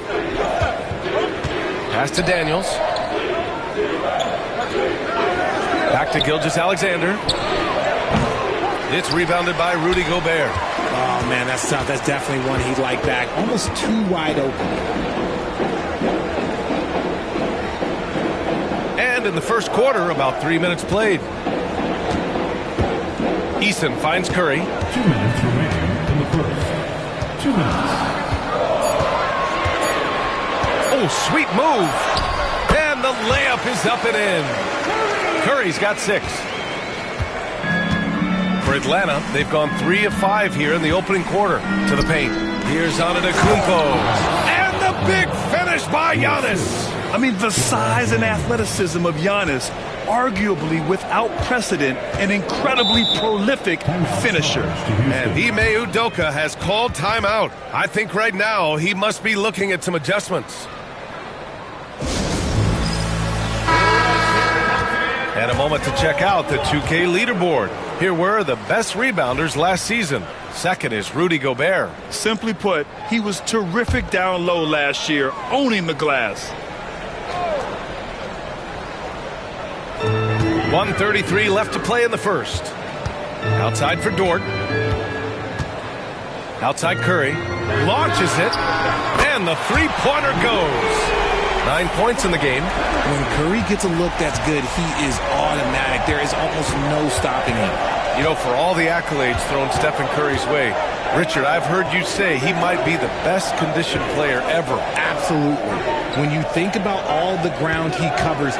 Pass to Daniels. Back to Gilgeous-Alexander. It's rebounded by Rudy Gobert. Oh, man, that's tough. That's definitely one he'd like back. Almost too wide open. And in the first quarter, about 3 minutes played. Eason finds Curry. 2 minutes remaining in the first. 2 minutes. Oh, sweet move. And the layup is up and in. Curry's got 6. For Atlanta, they've gone 3 of 5 here in the opening quarter to the paint. Here's Antetokounmpo. And the big finish by Giannis. I mean, the size and athleticism of Giannis, arguably without precedent, an incredibly prolific finisher. And Ime Udoka has called timeout. I think right now he must be looking at some adjustments. And a moment to check out the 2K leaderboard. Here were the best rebounders last season. Second is Rudy Gobert. Simply put, he was terrific down low last year, owning the glass. 1:33 left to play in the first. Outside for Dort. Outside Curry. Launches it. And the three-pointer goes. 9 points in the game. When Curry gets a look that's good, he is automatic. There is almost no stopping him. You know, for all the accolades thrown Stephen Curry's way, Richard, I've heard you say he might be the best conditioned player ever. Absolutely. When you think about all the ground he covers,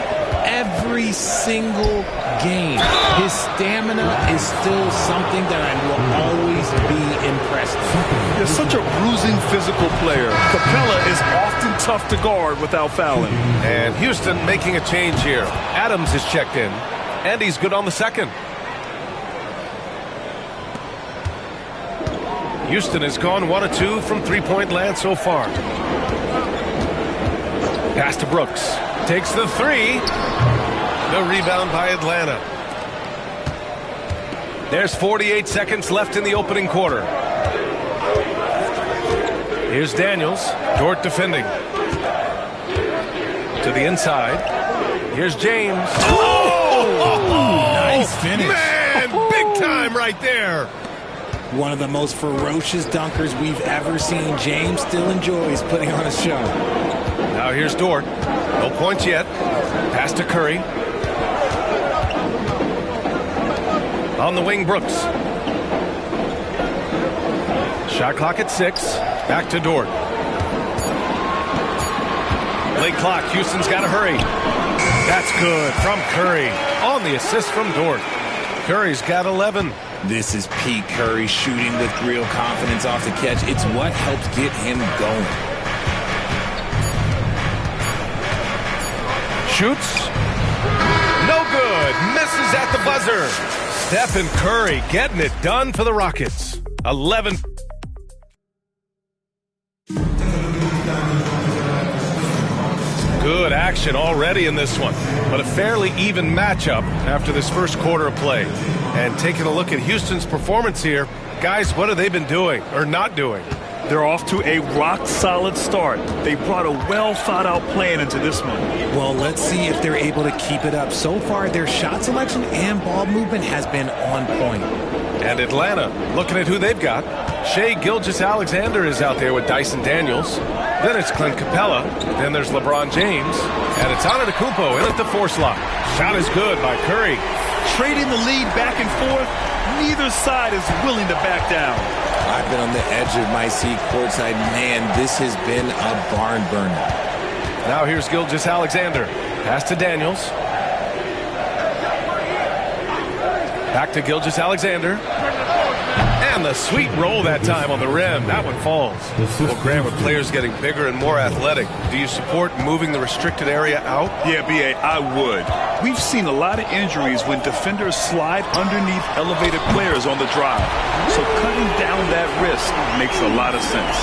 every single game. His stamina is still something that I will always be impressed with. He's such a bruising physical player. Capella is often tough to guard without fouling. And Houston making a change here. Adams is checked in, and he's good on the second. Houston has gone 1 of 2 from three-point land so far. Pass to Brooks. Takes the three. The rebound by Atlanta. There's 48 seconds left in the opening quarter. Here's Daniels. Dort defending. To the inside. Here's James. Oh! Nice finish. Man, big time right there. One of the most ferocious dunkers we've ever seen. James still enjoys putting on a show. Now here's Dort. No points yet. Pass to Curry. On the wing, Brooks. Shot clock at 6. Back to Dort. Late clock. Houston's got to hurry. That's good from Curry. On the assist from Dort. Curry's got 11. This is Pete Curry shooting with real confidence off the catch. It's what helps get him going. Shoots. No good. Misses at the buzzer. Stephen Curry getting it done for the Rockets. 11. Good action already in this one, but a fairly even matchup after this first quarter of play. And taking a look at Houston's performance here, guys, what have they been doing or not doing? They're off to a rock-solid start. They brought a well-thought-out plan into this one. Well, let's see if they're able to keep it up. So far, their shot selection and ball movement has been on point. And Atlanta, looking at who they've got. Shai Gilgeous-Alexander is out there with Dyson Daniels. Then it's Clint Capella. Then there's LeBron James. And it's Antetokounmpo in at the 4 slot. Shot is good by Curry. Trading the lead back and forth, neither side is willing to back down. I've been on the edge of my seat courtside. Man, this has been a barn burner. Now here's Gilgeous-Alexander. Pass to Daniels. Back to Gilgeous-Alexander. And the sweet roll that time on the rim. That one falls. Well, Grant, with players getting bigger and more athletic, do you support moving the restricted area out? Yeah, B.A., I would. We've seen a lot of injuries when defenders slide underneath elevated players on the drive. So cutting down that risk makes a lot of sense.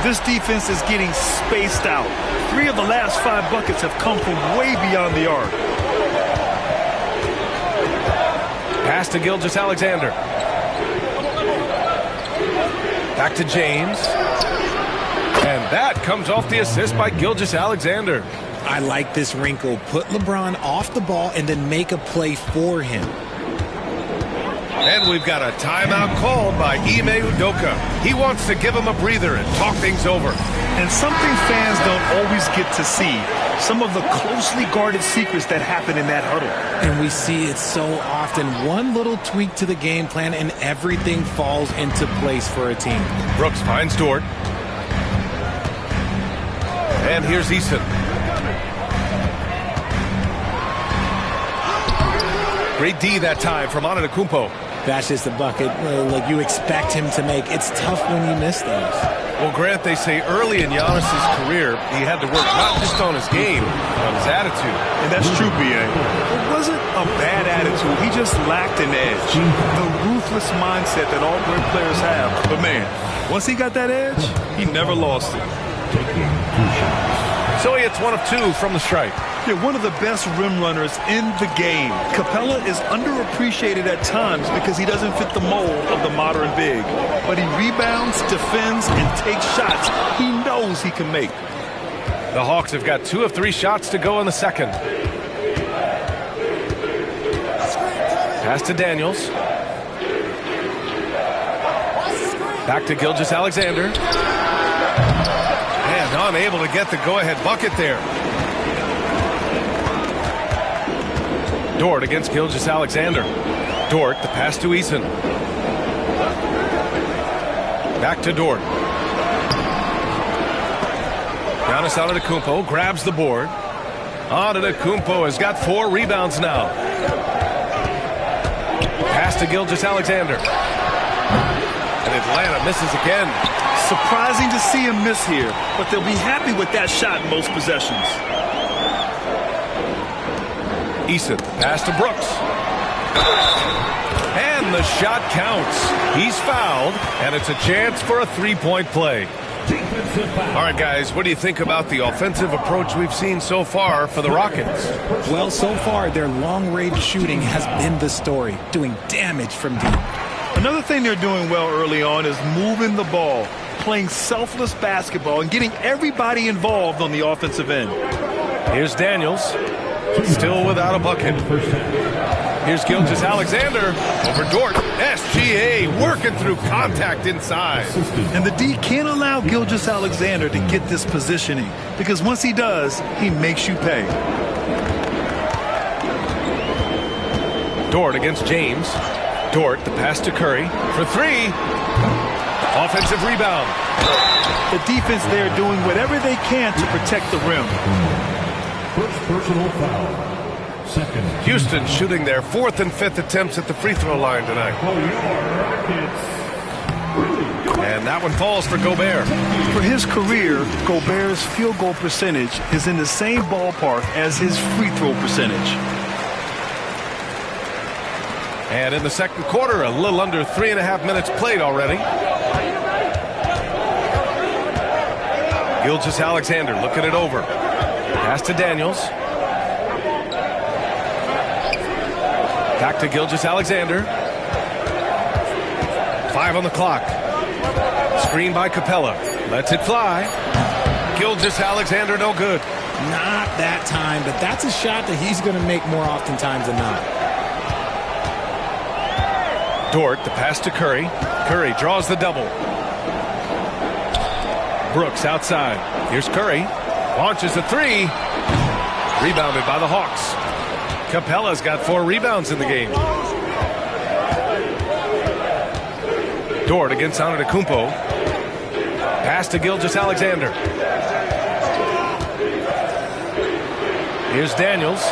This defense is getting spaced out. 3 of the last 5 buckets have come from way beyond the arc. Pass to Gilgeous-Alexander. Back to James. And that comes off the assist by Gilgeous-Alexander. I like this wrinkle. Put LeBron off the ball and then make a play for him. And we've got a timeout called by Ime Udoka. He wants to give him a breather and talk things over. And something fans don't always get to see. Some of the closely guarded secrets that happen in that huddle. And we see it so often. One little tweak to the game plan and everything falls into place for a team. Brooks finds Dort. And here's Eason. Great D that time from Antetokounmpo. That's just a bucket like you expect him to make. It's tough when you miss those. Well, Grant, they say early in Giannis's career, he had to work not just on his game, but on his attitude. And that's true, B.A. It wasn't a bad attitude. He just lacked an edge. The ruthless mindset that all great players have. But, man, once he got that edge, he never lost it. So he hits 1 of 2 from the stripe. Yeah, one of the best rim runners in the game. Capella is underappreciated at times because he doesn't fit the mold of the modern big. But he rebounds, defends, and takes shots he knows he can make. The Hawks have got 2 of 3 shots to go in the second. Pass to Daniels. Back to Gilgeous-Alexander. And unable to get the go-ahead bucket there. Dort against Gilgeous-Alexander. Dort, the pass to Eason. Back to Dort. Giannis Antetokounmpo grabs the board. Antetokounmpo has got 4 rebounds now. Pass to Gilgeous-Alexander. And Atlanta misses again. Surprising to see him miss here, but they'll be happy with that shot most possessions. Eason, pass to Brooks. And the shot counts. He's fouled, and it's a chance for a 3-point play. All right, guys, what do you think about the offensive approach we've seen so far for the Rockets? Well, so far, their long-range shooting has been the story, doing damage from deep. Another thing they're doing well early on is moving the ball, playing selfless basketball, and getting everybody involved on the offensive end. Here's Daniels, still without a bucket. Here's Gilgeous-Alexander over Dort. SGA working through contact inside. And the D can't allow Gilgeous-Alexander to get this positioning, because once he does, he makes you pay. Dort against James. Dort, the pass to Curry for 3. Offensive rebound. The defense there doing whatever they can to protect the rim. First personal foul. Second. Houston shooting their 4th and 5th attempts at the free throw line tonight. And that one falls for Gobert. For his career, Gobert's field goal percentage is in the same ballpark as his free throw percentage. And in the second quarter, a little under 3.5 minutes played already. Gilgeous-Alexander looking it over. Pass to Daniels. Back to Gilgeous-Alexander. 5 on the clock. Screen by Capella. Lets it fly. Gilgeous-Alexander no good. Not that time, but that's a shot that he's going to make more oftentimes than not. Dort, the pass to Curry. Curry draws the double. Brooks outside. Here's Curry. Launches a 3. Rebounded by the Hawks. Capella's got 4 rebounds in the game. Dort against Antetokounmpo. Pass to Gilgeous-Alexander. Here's Daniels.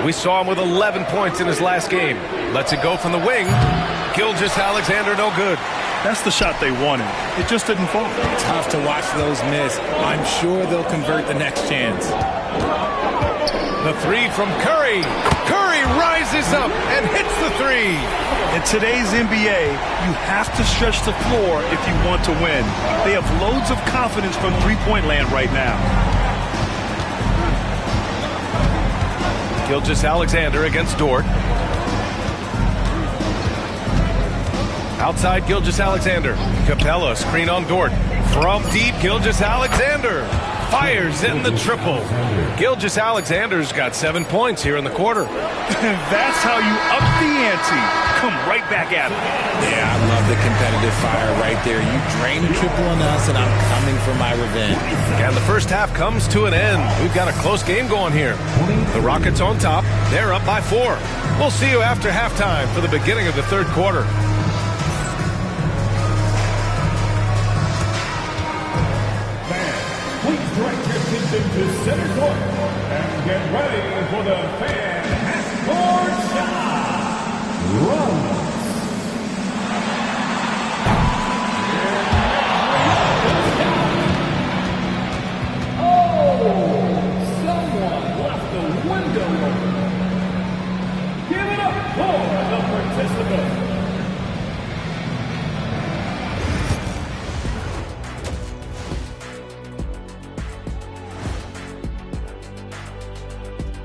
We saw him with 11 points in his last game. Lets it go from the wing. Gilgeous-Alexander no good. That's the shot they wanted. It just didn't fall. Tough to watch those miss. I'm sure they'll convert the next chance. The 3 from Curry. Curry rises up and hits the 3. In today's NBA, you have to stretch the floor if you want to win. They have loads of confidence from three-point land right now. Gilgeous-Alexander against Dort. Outside Gilgeous-Alexander. Capella screen on Dort. From deep, Gilgeous-Alexander fires in the triple. Gilgeous-Alexander's got 7 points here in the quarter. That's how you up the ante. Come right back at it. Yeah, I love the competitive fire right there. You drain a triple on us, and I'm coming for my revenge. And the first half comes to an end. We've got a close game going here. The Rockets on top. They're up by 4. We'll see you after halftime for the beginning of the third quarter. To center court and get ready for the fan half-court shot. Run. Oh, someone left the window open. Give it up for the participant.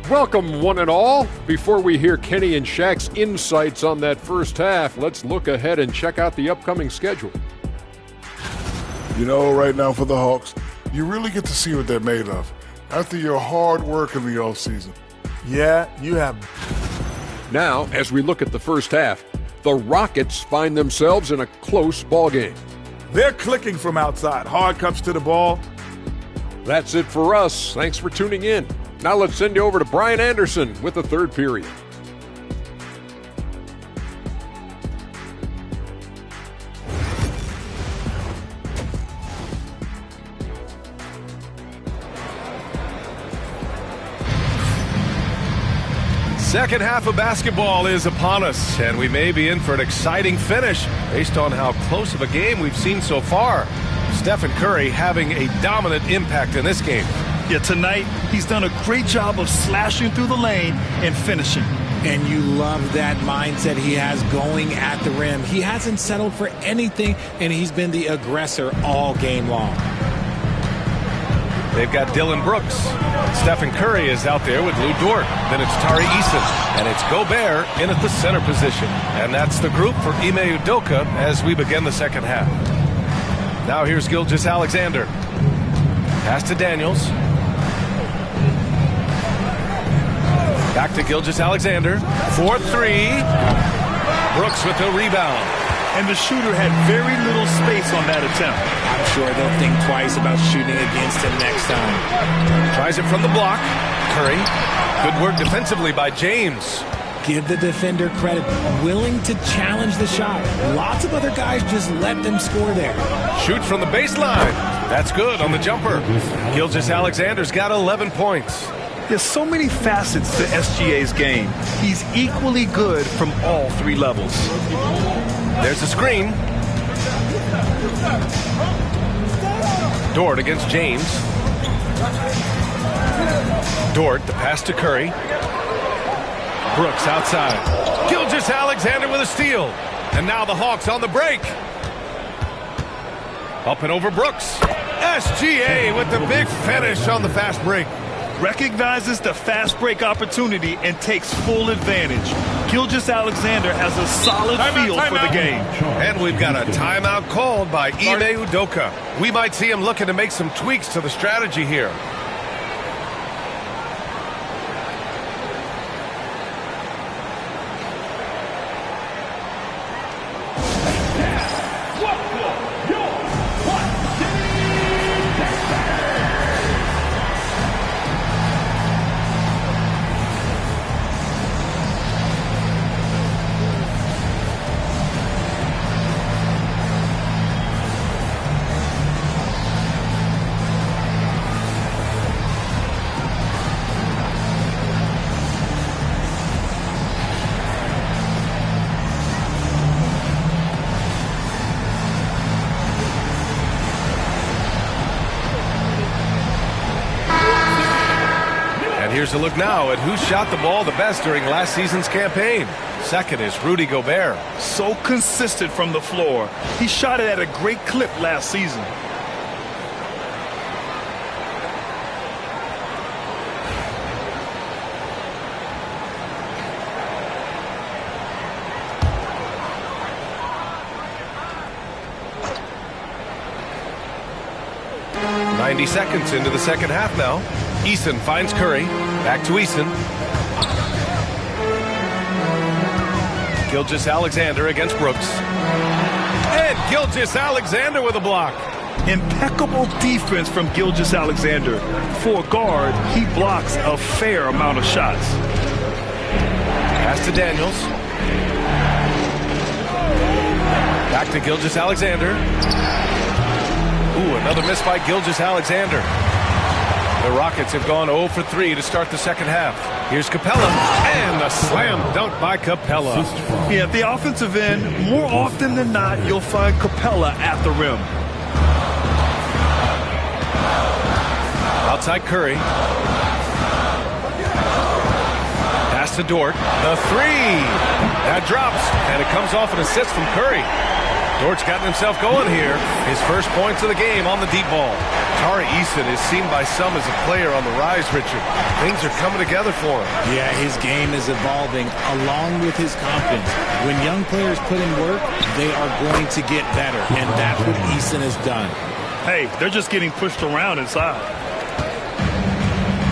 Welcome, one and all. Before we hear Kenny and Shaq's insights on that first half, let's look ahead and check out the upcoming schedule. You know, right now for the Hawks, you really get to see what they're made of after your hard work in the offseason. Yeah, you have. Now, as we look at the first half, the Rockets find themselves in a close ball game. They're clicking from outside. Hard cuts to the ball. That's it for us. Thanks for tuning in. Now let's send you over to Brian Anderson with the third period. Second half of basketball is upon us, and we may be in for an exciting finish based on how close of a game we've seen so far. Stephen Curry having a dominant impact in this game. Yeah, tonight he's done a great job of slashing through the lane and finishing. And you love that mindset he has going at the rim. He hasn't settled for anything, and he's been the aggressor all game long. They've got Dylan Brooks. Stephen Curry is out there with Lou Dort. Then it's Tari Eason. And it's Gobert in at the center position. And that's the group for Ime Udoka as we begin the second half. Now here's Gilgeous-Alexander. Pass to Daniels. Back to Gilgeous-Alexander. 4-3. Brooks with the rebound. And the shooter had very little space on that attempt. I'm sure they'll think twice about shooting against him next time. Tries it from the block. Curry. Good work defensively by James. Give the defender credit. Willing to challenge the shot. Lots of other guys just let them score there. Shoot from the baseline. That's good on the jumper. Gilgeous-Alexander's got 11 points. There's so many facets to SGA's game. He's equally good from all three levels. There's a screen. Dort against James. Dort, the pass to Curry. Brooks outside. Gilgeous-Alexander with a steal. And now the Hawks on the break. Up and over Brooks. SGA with the big finish on the fast break. Recognizes the fast break opportunity and takes full advantage. Gilgeous-Alexander has a solid feel for the game. And we've got a timeout called by Ime Udoka. We might see him looking to make some tweaks to the strategy here. Here's a look now at who shot the ball the best during last season's campaign. Second is Rudy Gobert. So consistent from the floor. He shot it at a great clip last season. Seconds into the second half now. Eason finds Curry. Back to Eason. Gilgeous-Alexander against Brooks. And Gilgeous-Alexander with a block. Impeccable defense from Gilgeous-Alexander. For a guard, he blocks a fair amount of shots. Pass to Daniels. Back to Gilgeous-Alexander. Ooh, another miss by Gilgeous-Alexander. The Rockets have gone 0 for 3 to start the second half. Here's Capella, and a slam dunk by Capella. Yeah, at the offensive end, more often than not, you'll find Capella at the rim. Outside Curry. Pass to Dort. The three. That drops, and it comes off an assist from Curry. Dort's gotten himself going here. His first points of the game on the deep ball. Tari Eason is seen by some as a player on the rise, Richard. Things are coming together for him. Yeah, his game is evolving along with his confidence. When young players put in work, they are going to get better, and that's what Eason has done. Hey, they're just getting pushed around inside.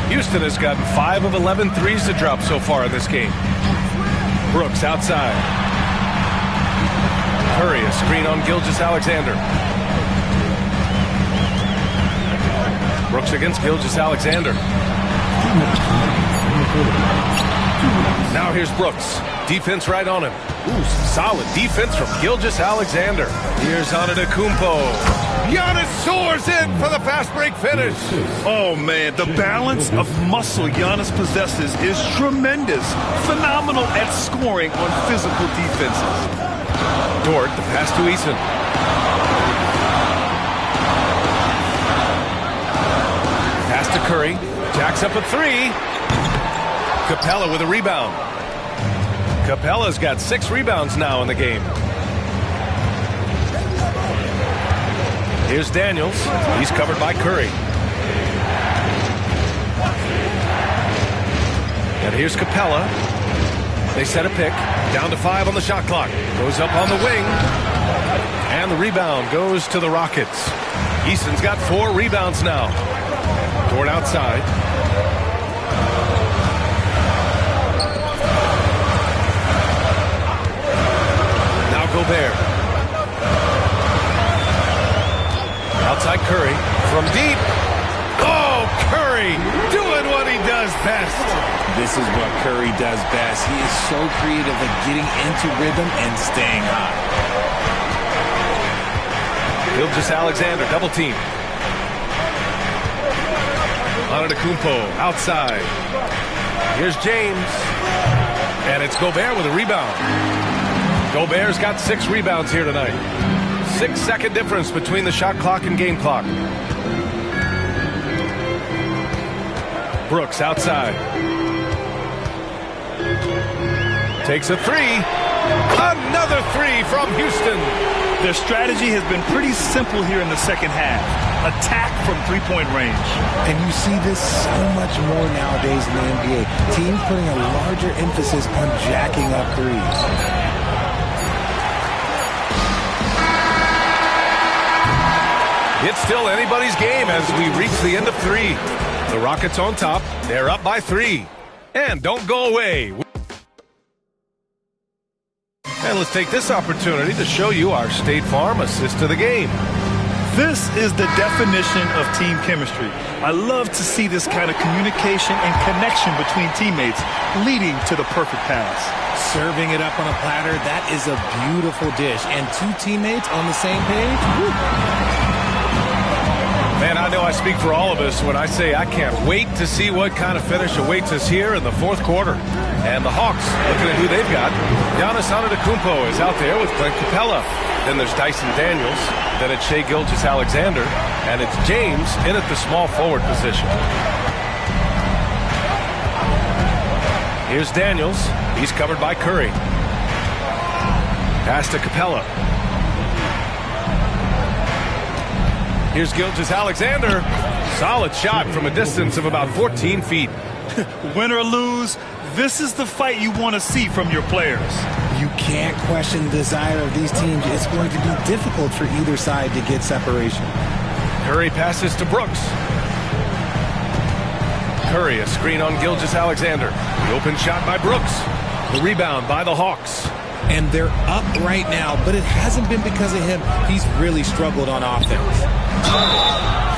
Houston has gotten 5 of 11 threes to drop so far in this game. Brooks outside. Curry, a screen on Gilgeous-Alexander. Brooks against Gilgeous-Alexander. Now here's Brooks. Defense right on him. Ooh, solid defense from Gilgeous-Alexander. Here's Antetokounmpo. Giannis soars in for the fast break finish. Oh, man, the balance of muscle Giannis possesses is tremendous. Phenomenal at scoring on physical defenses. Dort, the pass to Eason. Pass to Curry. Jacks up a three. Capella with a rebound. Capella's got 6 rebounds now in the game. Here's Daniels. He's covered by Curry. And here's Capella. They set a pick. Down to 5 on the shot clock. Goes up on the wing. And the rebound goes to the Rockets. Eason's got 4 rebounds now. Dort outside. Now Gobert. Outside Curry. From deep. Oh, Curry doing what he does best. This is what Curry does best. He is so creative at getting into rhythm and staying hot. Gilgeous-Alexander double team. Antetokounmpo outside. Here's James. And it's Gobert with a rebound. Gobert's got 6 rebounds here tonight. 6-second difference between the shot clock and game clock. Brooks outside. Takes a 3. Another 3 from Houston. Their strategy has been pretty simple here in the second half. Attack from three-point range. And you see this so much more nowadays in the NBA. Teams putting a larger emphasis on jacking up threes. It's still anybody's game as we reach the end of 3. The Rockets on top. They're up by 3. And don't go away. And let's take this opportunity to show you our State Farm assist to the game. This is the definition of team chemistry. I love to see this kind of communication and connection between teammates leading to the perfect pass. Serving it up on a platter, that is a beautiful dish. And 2 teammates on the same page. Woo. Man, I know I speak for all of us when I say I can't wait to see what kind of finish awaits us here in the 4th quarter. And the Hawks, looking at who they've got. Giannis Antetokounmpo is out there with Clint Capella. Then there's Dyson Daniels. Then it's Shai Gilgeous-Alexander. And it's James in at the small forward position. Here's Daniels. He's covered by Curry. Pass to Capella. Here's Gilgeous-Alexander. Solid shot from a distance of about 14 feet. Win or lose, this is the fight you want to see from your players. You can't question the desire of these teams. It's going to be difficult for either side to get separation. Curry passes to Brooks. Curry, a screen on Gilgeous-Alexander. The open shot by Brooks. The rebound by the Hawks. And they're up right now, but it hasn't been because of him. He's really struggled on offense.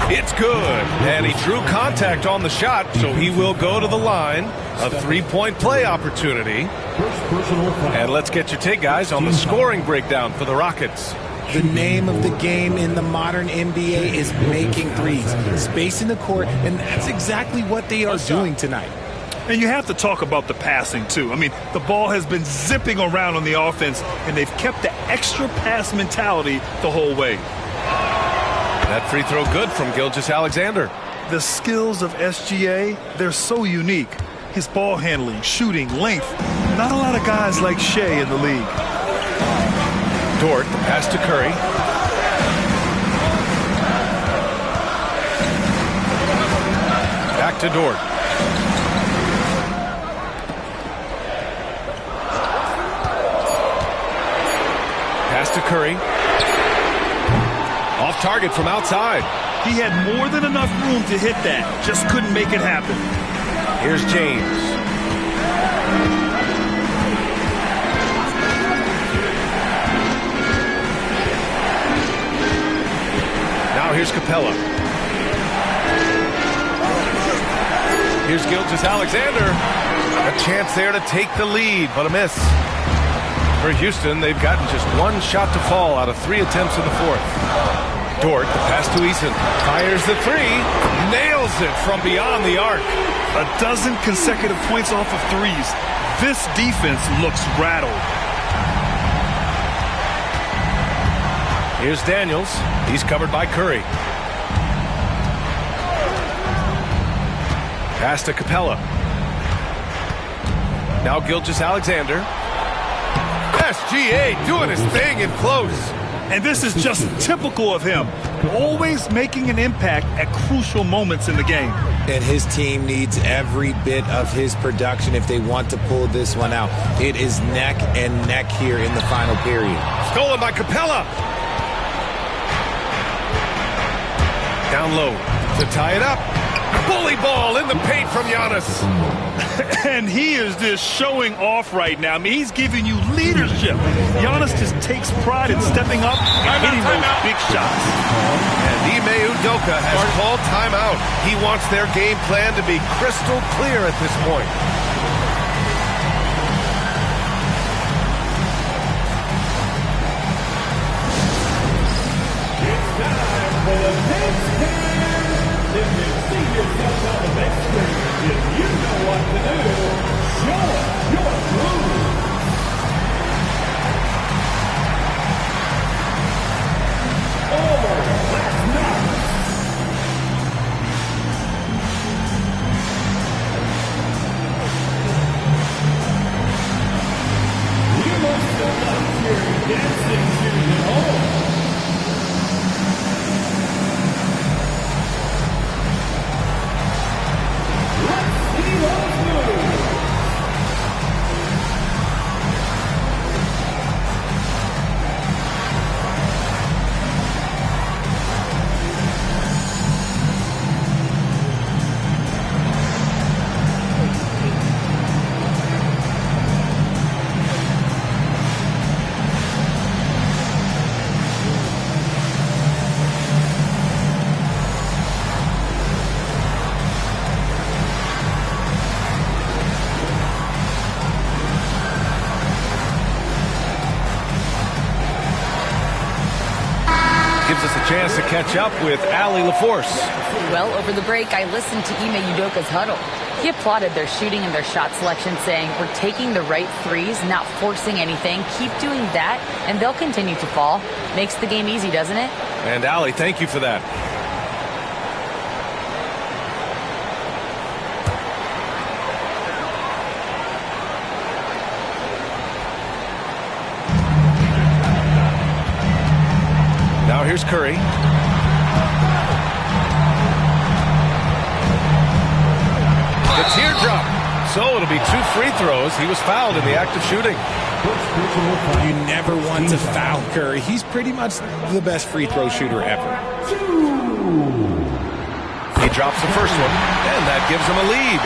It's good. And he drew contact on the shot, so he will go to the line. A 3-point play opportunity. And let's get your take, guys, on the scoring breakdown for the Rockets. The name of the game in the modern NBA is making threes, spacing the court, and that's exactly what they are doing tonight. And you have to talk about the passing, too. I mean, the ball has been zipping around on the offense, and they've kept the extra pass mentality the whole way. That free throw good from Gilgeous-Alexander. The skills of SGA, they're so unique. His ball handling, shooting, length. Not a lot of guys like Shai in the league. Dort, the pass to Curry. Back to Dort. Pass to Curry. Off target from outside. He had more than enough room to hit that. Just couldn't make it happen. Here's James. Now here's Capella. Here's Gilgeous-Alexander. A chance there to take the lead, but a miss. For Houston, they've gotten just 1 shot to fall out of 3 attempts in the 4th. Dort, the pass to Eason. Fires the three. Nails it from beyond the arc. A dozen consecutive points off of threes. This defense looks rattled. Here's Daniels. He's covered by Curry. Pass to Capella. Now Gilgeous-Alexander. SGA doing his thing in close. And this is just typical of him. Always making an impact at crucial moments in the game. And his team needs every bit of his production if they want to pull this one out. It is neck and neck here in the final period. Stolen by Capella. Down low to tie it up. Bully ball in the paint from Giannis. And he is just showing off right now. I mean, he's giving you leadership. Giannis just takes pride in stepping up and hitting those big shots. And Ime Udoka has called timeout. He wants their game plan to be crystal clear at this point. It's time for the next game. If you see yourself on the big screen, if you know what to do, show us your move. Oh, that's nice. You must have liked your dancing shoes at home. Chance to catch up with Allie LaForce. Well, over the break, I listened to Ime Udoka's huddle. He applauded their shooting and their shot selection, saying, "We're taking the right threes, not forcing anything. Keep doing that, and they'll continue to fall." Makes the game easy, doesn't it? And Allie, thank you for that. Now here's Curry. The teardrop. So it'll be 2 free throws. He was fouled in the act of shooting. You never want to foul Curry. He's pretty much the best free throw shooter ever. He drops the first one, and that gives him a lead.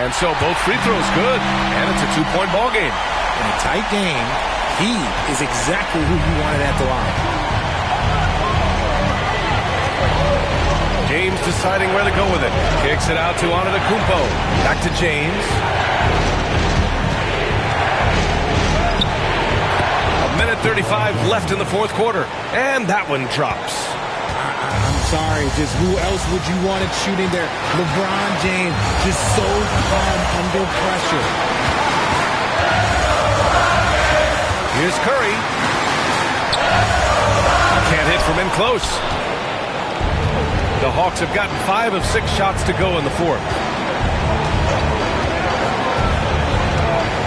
And so both free throws good, and it's a 2-point ball game. In a tight game, he is exactly who you wanted at the line. James deciding where to go with it. Kicks it out to Antetokounmpo. Back to James. A minute 35 left in the fourth quarter. And that one drops. I'm sorry, just who else would you want it shooting there? LeBron James, just so calm under pressure. Here's Curry. Can't hit from in close. The Hawks have gotten 5 of 6 shots to go in the fourth.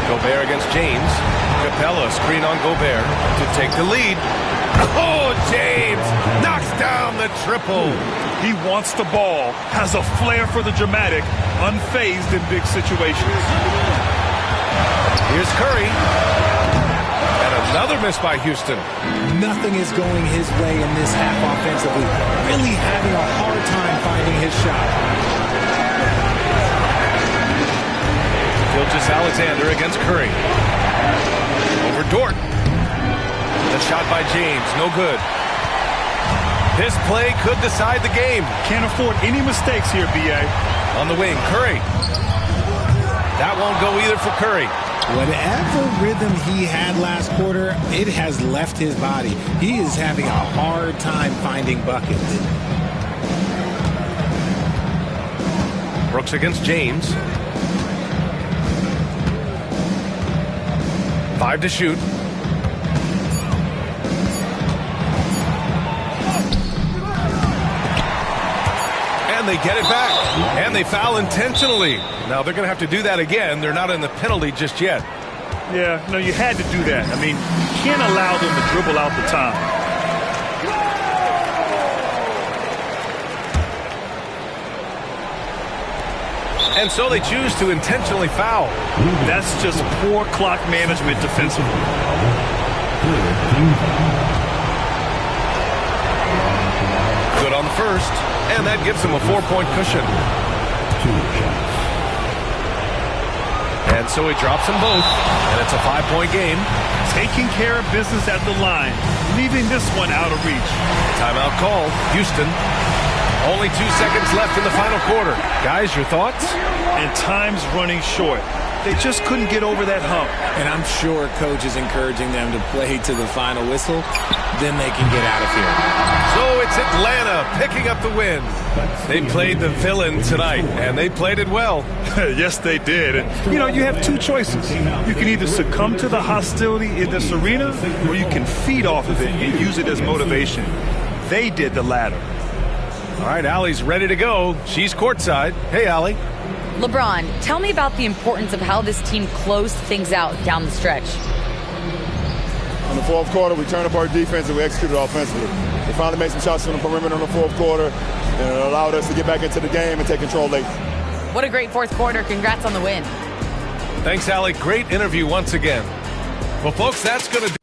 Gobert against James. Capella screen on Gobert to take the lead. Oh, James knocks down the triple. He wants the ball, has a flair for the dramatic, unfazed in big situations. Here's Curry. Another miss by Houston. Nothing is going his way in this half offensively. Really having a hard time finding his shot. Gilgeous-Alexander against Curry. Over Dort. The shot by James, no good. This play could decide the game. Can't afford any mistakes here, B.A. On the wing, Curry. That won't go either for Curry. Whatever rhythm he had last quarter, it has left his body. He is having a hard time finding buckets. Brooks against James. 5 to shoot. And they get it back. And they foul intentionally. Now they're going to have to do that again. They're not in the penalty just yet. Yeah, no, you had to do that. I mean, you can't allow them to dribble out the time. And so they choose to intentionally foul. That's just poor clock management defensively. Good on the first. And that gives them a 4-point cushion. And so he drops them both. And it's a 5-point game. Taking care of business at the line. Leaving this one out of reach. Timeout call. Houston. Only 2 seconds left in the final quarter. Guys, your thoughts? And time's running short. They just couldn't get over that hump. And I'm sure coach is encouraging them to play to the final whistle. Then they can get out of here. So it's Atlanta picking up the win. They played the villain tonight, and they played it well. Yes, they did. And, you have 2 choices. You can either succumb to the hostility in this arena, or you can feed off of it and use it as motivation. They did the latter. All right, Allie's ready to go. She's courtside. Hey, Allie. LeBron, tell me about the importance of how this team closed things out down the stretch. In the fourth quarter, we turned up our defense and we executed offensively. We finally made some shots from the perimeter in the fourth quarter, and it allowed us to get back into the game and take control late. What a great fourth quarter. Congrats on the win. Thanks, Allie. Great interview once again. Well, folks, that's going to